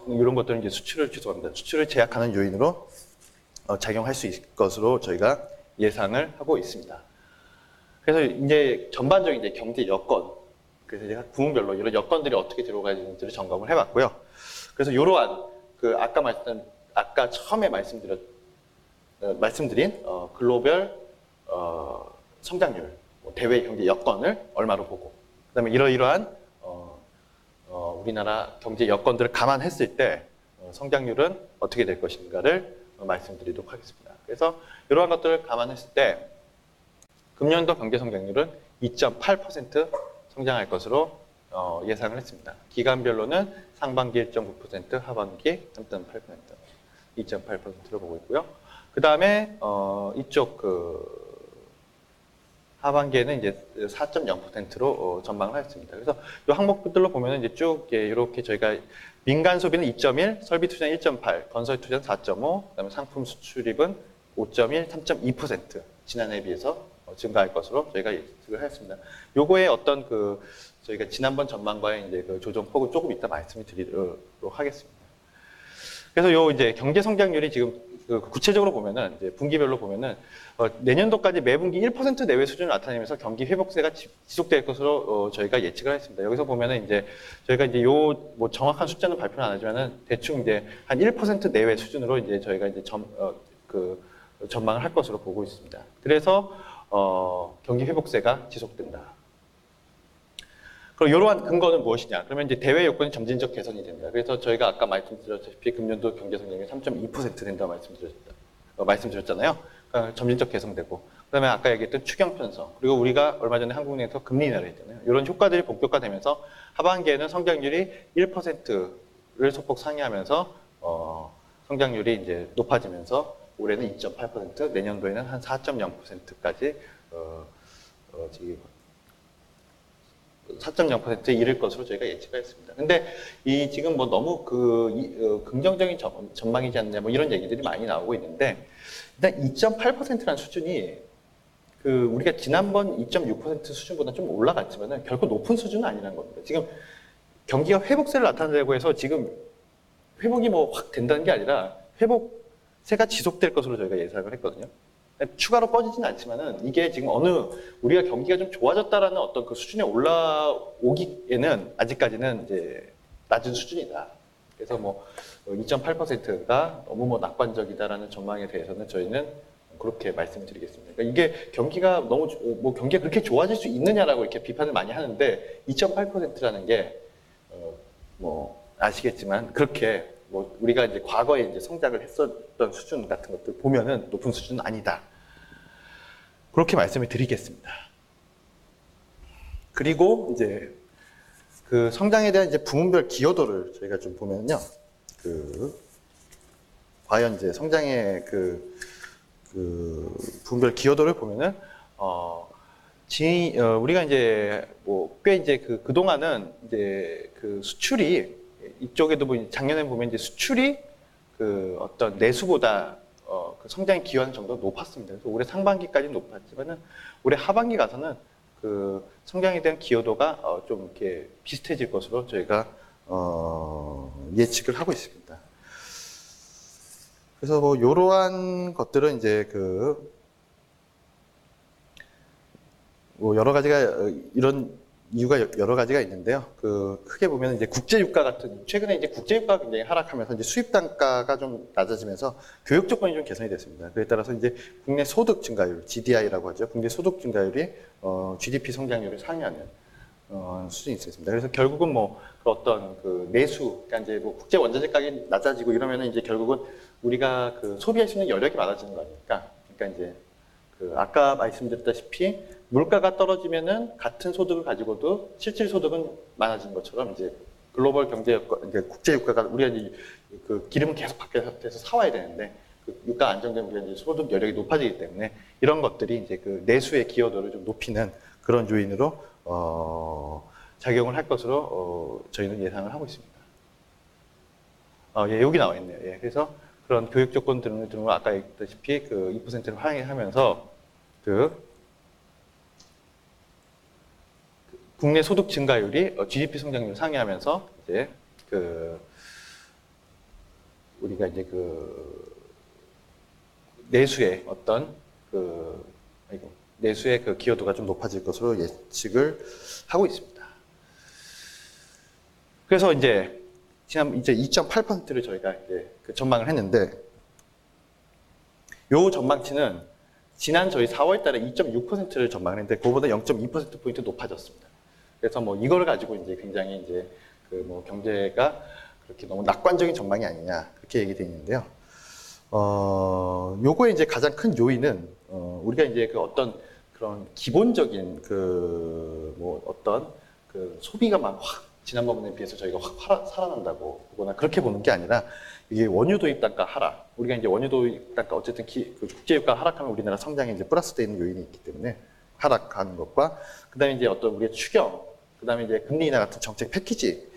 이런 것들은 이제 수출을 제약하는 요인으로 작용할 수 있을 것으로 저희가 예상을 하고 있습니다. 그래서 이제 전반적인 이제 경제 여건, 그래서 제가 부문별로 이런 여건들이 어떻게 들어가는지를 점검을 해봤고요. 그래서 이러한 아까 처음에 말씀드린 글로벌 성장률, 대외 경제 여건을 얼마로 보고, 그다음에 이러이러한 우리나라 경제 여건들을 감안했을 때 성장률은 어떻게 될 것인가를 말씀드리도록 하겠습니다. 그래서 이러한 것들을 감안했을 때 금년도 경제 성장률은 2.8% 성장할 것으로 예상을 했습니다. 기간별로는 상반기 1.9%, 하반기 3.8%, 2.8%로 보고 있고요. 그 다음에 이쪽 하반기에는 이제 4.0%로 전망을 하였습니다. 그래서 이 항목들로 보면 이제 쭉 이렇게 저희가 민간 소비는 2.1, 설비 투자는 1.8, 건설 투자는 4.5, 그다음에 상품 수출입은 5.1, 3.2% 지난해에 비해서 증가할 것으로 저희가 예측을 하였습니다. 요거의 어떤 저희가 지난번 전망과의 이제 조정폭은 조금 이따 말씀을 드리도록 하겠습니다. 그래서 요 이제 경제 성장률이 지금 구체적으로 보면은 이제 분기별로 보면은 내년도까지 매분기 1% 내외 수준을 나타내면서 경기 회복세가 지속될 것으로 저희가 예측을 했습니다. 여기서 보면은 이제 저희가 이제 뭐 정확한 숫자는 발표는 안 하지만은 대충 이제 한 1% 내외 수준으로 이제 저희가 이제 전망을 할 것으로 보고 있습니다. 그래서 경기 회복세가 지속된다. 그럼 이러한 근거는 무엇이냐? 그러면 이제 대외 요건이 점진적 개선이 됩니다. 그래서 저희가 아까 말씀드렸다시피 금년도 경제 성장률이 3.2% 된다고 말씀드렸잖아요. 그러니까 점진적 개선되고, 그다음에 아까 얘기했던 추경 편성, 그리고 우리가 얼마 전에 한국은행에서 금리 인하를 했잖아요. 이런 효과들이 본격화되면서 하반기에는 성장률이 1%를 소폭 상회하면서 성장률이 이제 높아지면서 올해는 2.8%, 내년도에는 한 4.0%까지 4.0%에 이를 것으로 저희가 예측했습니다. 근데 지금 뭐 너무 긍정적인 전망이지 않냐 뭐 이런 얘기들이 많이 나오고 있는데 일단 2.8%라는 수준이 우리가 지난번 2.6% 수준보다 좀 올라갔지만은 결코 높은 수준은 아니라는 겁니다. 지금 경기가 회복세를 나타내고 해서 지금 회복이 뭐 확 된다는 게 아니라 회복세가 지속될 것으로 저희가 예상을 했거든요. 추가로 꺼지지는 않지만은 이게 지금 우리가 경기가 좀 좋아졌다라는 어떤 그 수준에 올라오기에는 아직까지는 이제 낮은 수준이다. 그래서 뭐 2.8%가 너무 뭐 낙관적이다라는 전망에 대해서는 저희는 그렇게 말씀을 드리겠습니다. 그러니까 이게 경기가 너무 뭐 경기가 그렇게 좋아질 수 있느냐라고 이렇게 비판을 많이 하는데 2.8%라는 게 뭐 아시겠지만 그렇게 뭐 우리가 이제 과거에 이제 성장을 했었던 수준 같은 것들 보면은 높은 수준은 아니다. 그렇게 말씀을 드리겠습니다. 그리고 이제 그 성장에 대한 이제 부문별 기여도를 저희가 좀 보면요. 과연 이제 성장의 그 부문별 기여도를 보면은, 우리가 이제 뭐 꽤 이제 그동안은 이제 그 수출이 이쪽에도 작년에 보면 이제 수출이 그 어떤 내수보다 그 성장에 기여하는 정도가 높았습니다. 그래서 올해 상반기까지는 높았지만은 올해 하반기 가서는 그 성장에 대한 기여도가 좀 이렇게 비슷해질 것으로 저희가 예측을 하고 있습니다. 그래서 뭐 이러한 것들은 이제 뭐 여러 가지가 이런 이유가 여러 가지가 있는데요. 크게 보면 이제 국제유가 같은 최근에 이제 국제유가가 굉장히 하락하면서 이제 수입 단가가 좀 낮아지면서 교육 조건이 좀 개선이 됐습니다. 그에 따라서 이제 국내 소득 증가율 (GDI라고 하죠). 국내 소득 증가율이 GDP 성장률을 상회하는 수준이 있습니다. 그래서 결국은 뭐 어떤 그 내수, 그러니까 이제 뭐 국제 원자재 가격이 낮아지고 이러면은 이제 결국은 우리가 그 소비할 수 있는 여력이 많아지는 거니까. 그러니까 이제 아까 말씀드렸다시피 물가가 떨어지면은 같은 소득을 가지고도 실질 소득은 많아지는 것처럼 이제 글로벌 경제 여건, 이제 국제 유가가 우리가 이제 그 기름은 계속 밖에서 사와야 되는데 그 유가 안정되면 우리가 이제 소득 여력이 높아지기 때문에 이런 것들이 이제 그 내수의 기여도를 좀 높이는 그런 요인으로 작용을 할 것으로 저희는 예상을 하고 있습니다. 예, 여기 나와 있네요. 예, 그래서 그런 교육 조건 등을 아까 얘기했다시피 그 2%를 하향하면서 국내 소득 증가율이 GDP 성장률 상회하면서 이제 우리가 이제 내수의 어떤 내수의 그 기여도가 좀 높아질 것으로 예측을 하고 있습니다. 그래서 이제 2.8%를 저희가 이제 전망을 했는데, 요 전망치는 지난 저희 4월달에 2.6%를 전망을 했는데 그거보다 0.2%포인트 높아졌습니다. 그래서 뭐 이걸 가지고 이제 굉장히 이제 뭐 경제가 그렇게 너무 낙관적인 전망이 아니냐 그렇게 얘기되어 있는데요. 요거에 이제 가장 큰 요인은 우리가 이제 어떤 그런 기본적인 뭐 어떤 소비가 막 확 지난번에 비해서 저희가 확 살아난다고 보거나 그렇게 보는 게 아니라 이게 원유 도입 단가 하락. 우리가 이제 원유 도입 단가 어쨌든 국제유가 하락하면 우리나라 성장에 이제 플러스 되는 요인이 있기 때문에 하락하는 것과 그다음에 이제 어떤 우리의 추경, 그다음에 이제 금리 인하 같은 정책 패키지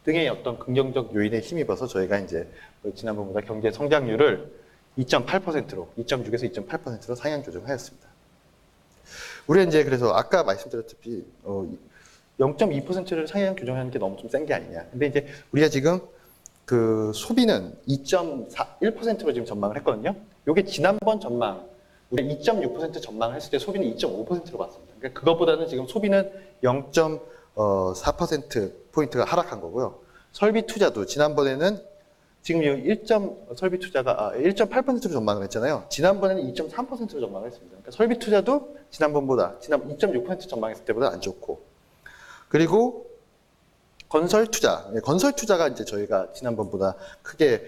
등의 어떤 긍정적 요인에 힘입어서 저희가 이제 지난번보다 경제 성장률을 2.8%로 2.6에서 2.8%로 상향 조정하였습니다. 우리가 이제 그래서 아까 말씀드렸다시피 0.2%를 상향 조정하는 게 너무 좀 센 게 아니냐. 근데 이제 우리가 지금 소비는 2.1%로 지금 전망을 했거든요. 이게 지난번 전망, 우리 2.6% 전망을 했을 때 소비는 2.5%로 봤습니다. 그러니까 그것보다는 지금 소비는 0.4%포인트가 하락한 거고요. 설비 투자도 지난번에는 지금 설비 투자가 1.8%로 전망을 했잖아요. 지난번에는 2.3%로 전망을 했습니다. 그러니까 설비 투자도 지난번보다 2.6% 전망했을 때보다 안 좋고, 그리고 건설 투자가 이제 저희가 지난번보다 크게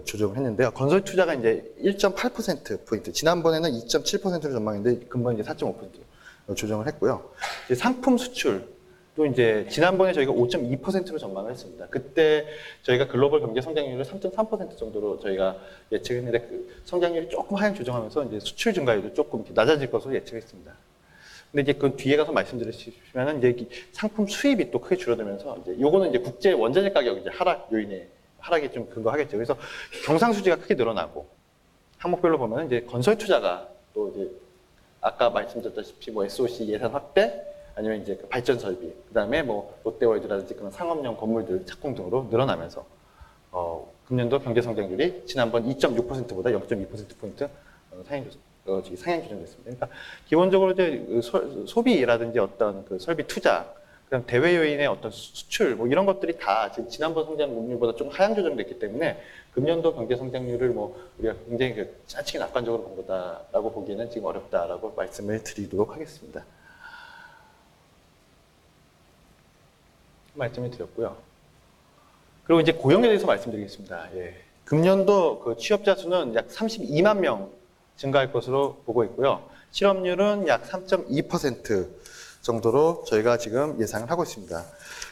조정을 했는데요. 건설 투자가 이제 1.8%포인트, 지난번에는 2.7%로 전망했는데 금번 이제 4.5% 조정을 했고요. 이제 상품 수출도 이제 지난번에 저희가 5.2%로 전망을 했습니다. 그때 저희가 글로벌 경제 성장률을 3.3% 정도로 저희가 예측했는데 성장률이 조금 하향 조정하면서 이제 수출 증가율도 조금 낮아질 것으로 예측했습니다. 근데 이제 그 뒤에 가서 말씀드리시면은 이제 상품 수입이 또 크게 줄어들면서 이제 요거는 이제 국제 원자재 가격 이제 하락이 좀 근거하겠죠. 그래서 경상수지가 크게 늘어나고 항목별로 보면 이제 건설 투자가 또 이제 아까 말씀드렸다시피 뭐 SOC 예산 확대 아니면 이제 발전 설비, 그다음에 뭐 롯데월드라든지 그런 상업용 건물들 착공 등으로 늘어나면서 금년도 경제 성장률이 지난번 2.6%보다 0.2%포인트 상향 상향 조정됐습니다. 그러니까 기본적으로 이제 소비라든지 어떤 그 설비 투자, 그다음 대외 요인의 어떤 수출 뭐 이런 것들이 다 지난번 성장률보다 좀 하향 조정됐기 때문에 금년도 경제 성장률을 뭐 우리가 굉장히 짜치게 낙관적으로 본 거다라고 보기에는 지금 어렵다라고 말씀을 드리도록 하겠습니다. 말씀을 드렸고요. 그리고 이제 고용에 대해서 말씀드리겠습니다. 예. 금년도 그 취업자 수는 약 32만 명 증가할 것으로 보고 있고요. 실업률은 약 3.2% 정도로 저희가 지금 예상을 하고 있습니다.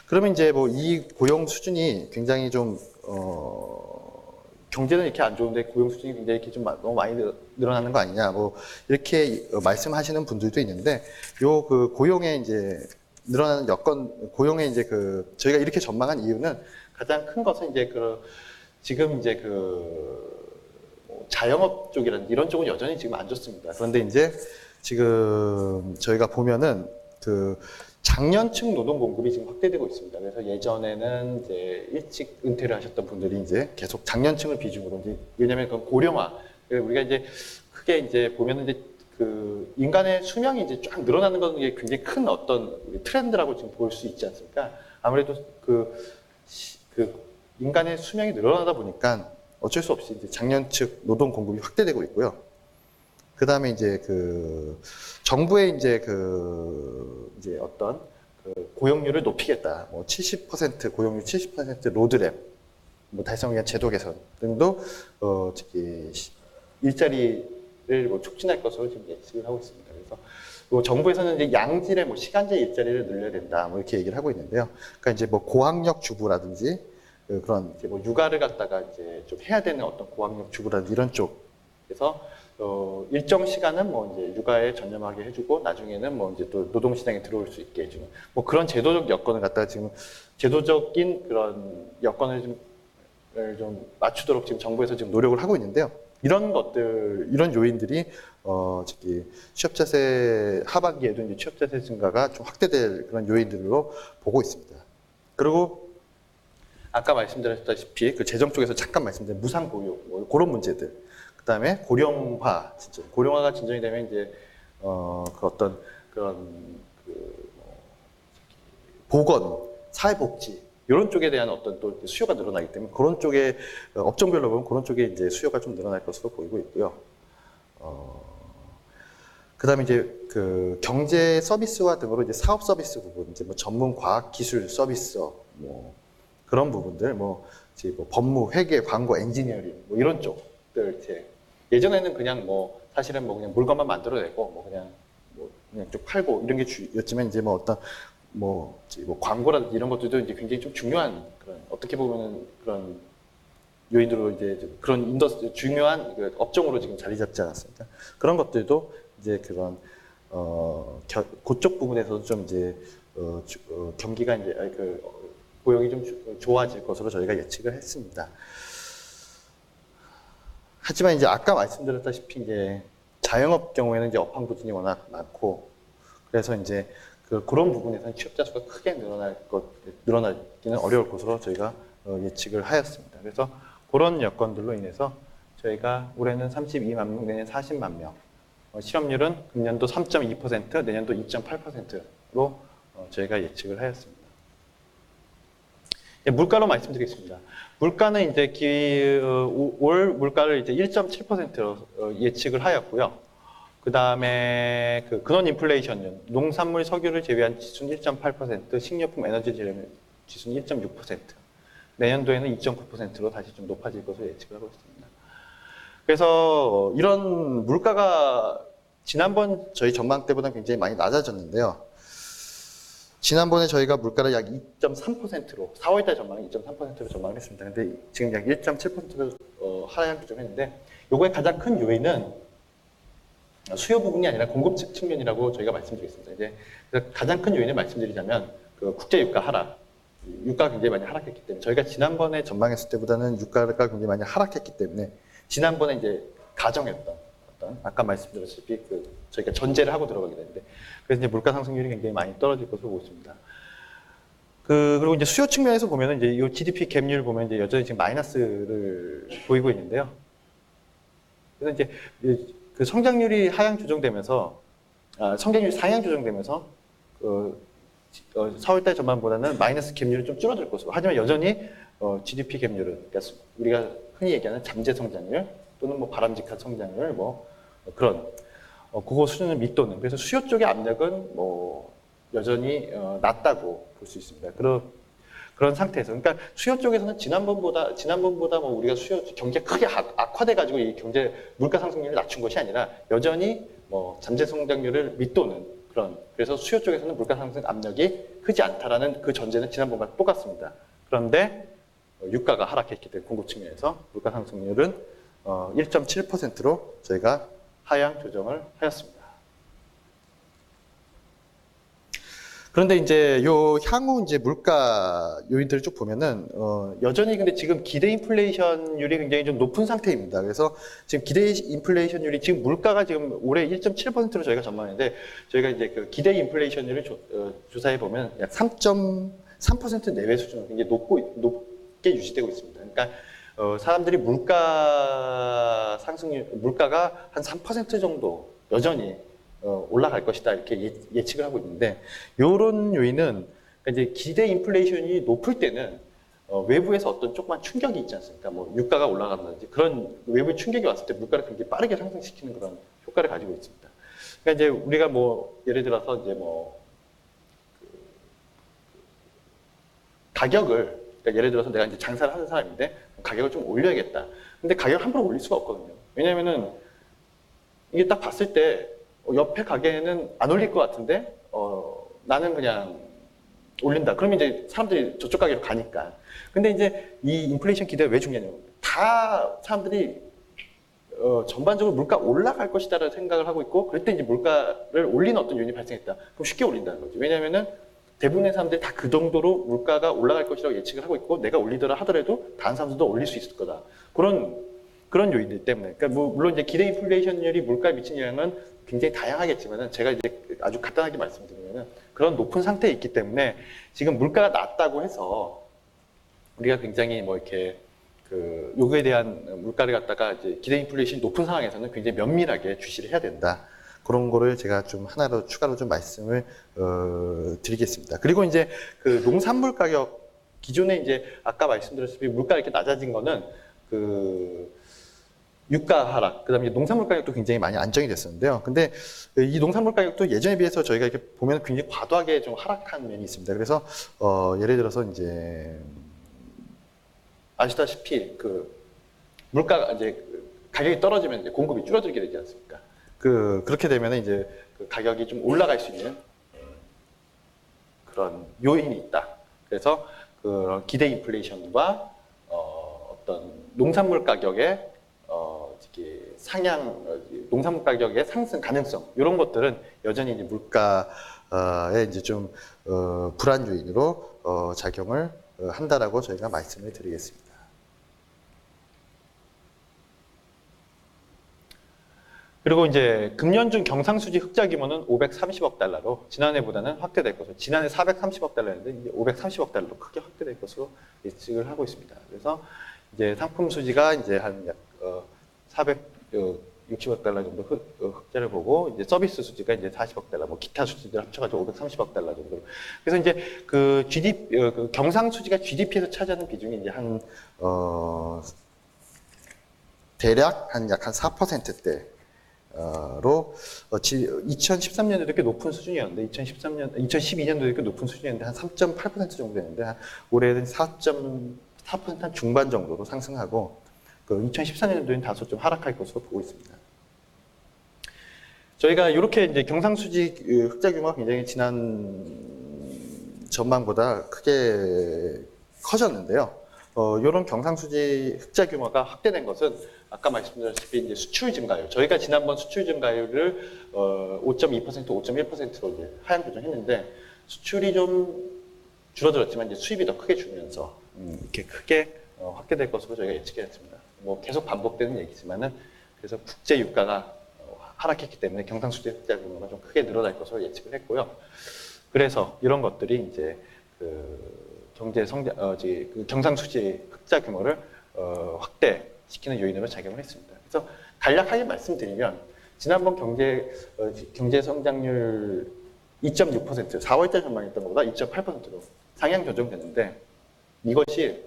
그러면 이제 뭐 이 고용 수준이 굉장히 좀 경제는 이렇게 안 좋은데 고용 수준이 굉장히 이렇게 좀 너무 많이 늘어나는 거 아니냐, 뭐 이렇게 말씀하시는 분들도 있는데, 요 그 고용의 이제 늘어나는 여건, 고용의 이제 그 저희가 이렇게 전망한 이유는 가장 큰 것은 이제 지금 이제 자영업 쪽이라든지 이런 쪽은 여전히 지금 안 좋습니다. 그런데 이제 지금 저희가 보면은 장년층 노동 공급이 지금 확대되고 있습니다. 그래서 예전에는 이제 일찍 은퇴를 하셨던 분들이 이제 계속 장년층을 비중으로 이제, 왜냐면 그건 고령화. 우리가 이제 크게 이제 보면은 이제 인간의 수명이 이제 쫙 늘어나는 건 이게 굉장히 큰 어떤 트렌드라고 지금 볼 수 있지 않습니까? 아무래도 인간의 수명이 늘어나다 보니까 어쩔 수 없이 이제 장년층 노동 공급이 확대되고 있고요. 그 다음에 이제 정부의 이제 이제 어떤 고용률을 높이겠다. 뭐 70% 고용률 70% 로드랩, 뭐 달성을 위한 제도 개선 등도 일자리를 뭐 촉진할 것으로 지금 예측을 하고 있습니다. 그래서 정부에서는 이제 양질의 뭐 시간제 일자리를 늘려야 된다. 뭐 이렇게 얘기를 하고 있는데요. 그러니까 이제 뭐 고학력 주부라든지 그런 이제 뭐 육아를 갖다가 이제 좀 해야 되는 어떤 고학력 주부라든지 이런 쪽에서 일정 시간은 뭐 이제 육아에 전념하게 해주고 나중에는 뭐 이제 또 노동시장에 들어올 수 있게 해주는 뭐 그런 제도적 여건을 갖다가 지금 제도적인 그런 여건을 좀 맞추도록 지금 정부에서 지금 노력을 하고 있는데요. 이런 것들, 이런 요인들이 취업자세 하반기에도 이제 취업자세 증가가 좀 확대될 그런 요인들로 보고 있습니다. 그리고 아까 말씀드렸다시피 재정 쪽에서 잠깐 말씀드린 무상고용 뭐 그런 문제들. 그다음에 고령화, 고령화가 진정이 되면 이제 어떤 그런 보건, 사회복지 이런 쪽에 대한 어떤 또 수요가 늘어나기 때문에 그런 쪽에 업종별로 보면 그런 쪽에 이제 수요가 좀 늘어날 것으로 보이고 있고요. 그다음에 이제 경제 서비스화 등으로 이제 사업 서비스 부분, 이제 뭐 전문 과학 기술 서비스업, 뭐 그런 부분들, 뭐 법무, 회계, 광고, 엔지니어링 뭐 이런 쪽들 예전에는 그냥 뭐 사실은 뭐 그냥 물건만 만들어내고 뭐 그냥 쭉 팔고 이런 게 주였지만 이제 뭐 어떤 뭐 광고라든지 이런 것들도 이제 굉장히 좀 중요한 그런 어떻게 보면은 그런 요인으로 이제 그런 중요한 업종으로 지금 자리 잡지 않았습니까? 그런 것들도 이제 그런 그쪽 부분에서도 좀 이제 경기가 이제 고용이 좀 좋아질 것으로 저희가 예측을 했습니다. 하지만 이제 아까 말씀드렸다시피 이제 자영업 경우에는 이제 업황 부진이 워낙 많고 그래서 이제 그런 부분에서는 취업자 수가 크게 늘어나기는 어려울 것으로 저희가 예측을 하였습니다. 그래서 그런 여건들로 인해서 저희가 올해는 32만 명, 내년 40만 명, 실업률은 금년도 3.2%, 내년도 2.8%로 저희가 예측을 하였습니다. 물가로 말씀드리겠습니다. 물가는 이제 올 물가를 이제 1.7%로 예측을 하였고요. 그 다음에 근원 인플레이션은 농산물, 석유를 제외한 지수는 1.8%, 식료품, 에너지 지수는 1.6%, 내년도에는 2.9%로 다시 좀 높아질 것으로 예측을 하고 있습니다. 그래서 이런 물가가 지난번 저희 전망 때보다 굉장히 많이 낮아졌는데요. 지난번에 저희가 물가를 약 2.3%로 4월달 전망이 2.3%로 전망을 했습니다. 근데 지금 약 1.7%로 하향 조정했는데 요거의 가장 큰 요인은 수요 부분이 아니라 공급 측면이라고 저희가 말씀드리겠습니다. 이제 가장 큰 요인을 말씀드리자면 국제 유가 하락, 유가가 굉장히 많이 하락했기 때문에 저희가 지난번에 전망했을 때보다는 유가가 굉장히 많이 하락했기 때문에 지난번에 이제 가정했던 아까 말씀드렸다시피 저희가 전제를 하고 들어가게 되는데 그래서 이제 물가 상승률이 굉장히 많이 떨어질 것으로 보고 있습니다. 그리고 이제 수요 측면에서 보면은 이제 이 GDP 갭률 보면 이제 여전히 지금 마이너스를 보이고 있는데요. 그래서 이제 그 성장률이 하향 조정되면서 성장률이 상향 조정되면서 4월달 전반보다는 마이너스 갭률은 좀 줄어들 것으로. 하지만 여전히 GDP 갭률은 그러니까 우리가 흔히 얘기하는 잠재 성장률 또는 뭐 바람직한 성장률 뭐 그런 그거 수준을 밑도는. 그래서 수요 쪽의 압력은 뭐 여전히 낮다고 볼 수 있습니다. 그런 상태에서 그러니까 수요 쪽에서는 지난번보다 뭐 우리가 수요 경제 크게 악화돼 가지고 이 경제 물가 상승률을 낮춘 것이 아니라 여전히 뭐 잠재 성장률을 밑도는 그런. 그래서 수요 쪽에서는 물가 상승 압력이 크지 않다라는 그 전제는 지난번과 똑같습니다. 그런데 유가가 하락했기 때문에 공급 측면에서 물가 상승률은 1.7%로 저희가 하향 조정을 하였습니다. 그런데 이제 요 향후 이제 물가 요인들을 쭉 보면은 여전히 근데 지금 기대 인플레이션율이 굉장히 좀 높은 상태입니다. 그래서 지금 기대 인플레이션율이 지금 물가가 지금 올해 1.7%로 저희가 전망했는데 저희가 이제 그 기대 인플레이션율을 조사해 보면 약 3.3% 내외 수준으로 굉장히 높게 유지되고 있습니다. 그러니까 사람들이 물가가 한 3% 정도 여전히 올라갈 것이다 이렇게 예측을 하고 있는데 이런 요인은 그러니까 이제 기대 인플레이션이 높을 때는 외부에서 어떤 조그만 충격이 있지 않습니까? 뭐 유가가 올라간다든지 그런 외부 충격이 왔을 때 물가를 굉장히 빠르게 상승시키는 그런 효과를 가지고 있습니다. 그러니까 이제 우리가 뭐 예를 들어서 이제 뭐 가격을 그러니까 예를 들어서 내가 이제 장사를 하는 사람인데 가격을 좀 올려야겠다. 근데 가격을 함부로 올릴 수가 없거든요. 왜냐하면은 이게 딱 봤을 때 옆에 가게는 안 올릴 것 같은데 나는 그냥 올린다. 그러면 이제 사람들이 저쪽 가게로 가니까. 근데 이제 이 인플레이션 기대가 왜 중요하냐면 다 사람들이 전반적으로 물가 올라갈 것이다라는 생각을 하고 있고 그럴 때 이제 물가를 올리는 어떤 요인이 발생했다. 그럼 쉽게 올린다는 거죠. 왜냐하면은 대부분의 사람들이 다 그 정도로 물가가 올라갈 것이라고 예측을 하고 있고 내가 올리더라 하더라도 다른 사람들도 올릴 수 있을 거다. 그런 요인들 때문에. 그러니까 물론 이제 기대 인플레이션율이 물가에 미친 영향은 굉장히 다양하겠지만은 제가 이제 아주 간단하게 말씀드리면은 그런 높은 상태에 있기 때문에 지금 물가가 낮다고 해서 우리가 굉장히 뭐 이렇게 그 요구에 대한 물가를 갖다가 이제 기대 인플레이션이 높은 상황에서는 굉장히 면밀하게 주시를 해야 된다. 그런 거를 제가 좀 하나로 추가로 좀 말씀을 드리겠습니다. 그리고 이제 그 농산물 가격 기존에 이제 아까 말씀드렸듯이 물가가 이렇게 낮아진 거는 그 유가 하락, 그 다음에 농산물 가격도 굉장히 많이 안정이 됐었는데요. 근데 이 농산물 가격도 예전에 비해서 저희가 이렇게 보면 굉장히 과도하게 좀 하락한 면이 있습니다. 그래서 예를 들어서 이제 아시다시피 그 물가가 이제 가격이 떨어지면 이제 공급이 줄어들게 되지 않습니까? 그렇게 되면 이제 그 가격이 좀 올라갈 수 있는 그런 요인이 있다. 그래서 그 기대 인플레이션과 어떤 농산물 가격의 농산물 가격의 상승 가능성 이런 것들은 여전히 이제 물가에 이제 좀 불안 요인으로 작용을 한다라고 저희가 말씀을 드리겠습니다. 그리고 이제 금년 중 경상수지 흑자 규모는 530억 달러로 지난해보다는 확대될 것으로 지난해 430억 달러였는데 이제 530억 달러로 크게 확대될 것으로 예측을 하고 있습니다. 그래서 이제 상품 수지가 이제 한 약 460억 달러 정도 흑자를 보고 이제 서비스 수지가 이제 40억 달러, 뭐 기타 수지들 합쳐가지고 530억 달러 정도. 그래서 이제 그 그 경상 수지가 GDP에서 차지하는 비중이 이제 한 대략 한 약 한 4%대. 로 2013년에도 이렇게 높은 수준이었는데 2012년도 이렇게 높은 수준이었는데 한 3.8% 정도 되는데 올해는 4.4% 한 중반 정도로 상승하고 그 2014년도에는 다소 좀 하락할 것으로 보고 있습니다. 저희가 이렇게 이제 경상수지 흑자 규모가 굉장히 지난 전망보다 크게 커졌는데요. 이런 경상수지 흑자 규모가 확대된 것은 아까 말씀드렸다시피 이제 수출 증가율. 저희가 지난번 수출 증가율을 5.2%, 5.1%로 이제 하향 조정했는데 수출이 좀 줄어들었지만 이제 수입이 더 크게 줄면서 이렇게 크게 확대될 것으로 저희가 예측했습니다. 뭐 계속 반복되는 얘기지만은 그래서 국제 유가가 하락했기 때문에 경상수지 흑자 규모가 좀 크게 늘어날 것으로 예측을 했고요. 그래서 이런 것들이 이제 경제 성장, 그 경상수지 흑자 규모를 확대시키는 요인으로 작용을 했습니다. 그래서 간략하게 말씀드리면 지난번 경제 성장률 2.6%, 4월달 전망했던 것보다 2.8%로 상향 조정됐는데 이것이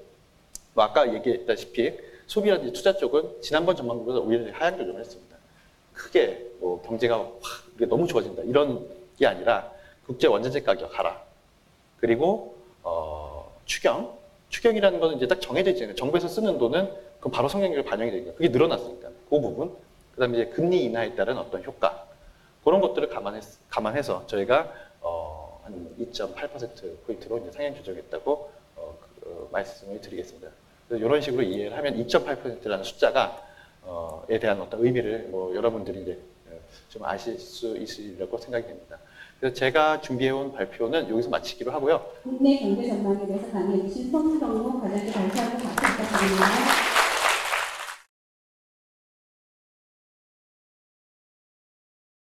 뭐 아까 얘기했다시피 소비라든지 투자 쪽은 지난번 전망보다 오히려 하향 조정을 했습니다. 크게 뭐 경제가 확 이게 너무 좋아진다 이런 게 아니라 국제 원자재 가격 하락 그리고 추경이라는 거는 이제 딱 정해져 있잖아요. 정부에서 쓰는 돈은 그럼 바로 성장률에 반영이 되니까 그게 늘어났으니까 그 부분. 그다음에 이제 금리 인하에 따른 어떤 효과 그런 것들을 감안해서 저희가 한 2.8%포인트로 이제 상향 조정했다고 말씀을 드리겠습니다. 그래서 이런 식으로 이해를 하면 2.8%라는 숫자가에 대한 어떤 의미를 뭐 여러분들이 이제 좀 아실 수 있으리라고 생각이 됩니다. 그래서 제가 준비해온 발표는 여기서 마치기로 하고요. 국내 경제 전망에 대해서 강의해 주신 송정무 과장께 감사하고 박수 부탁드립니다.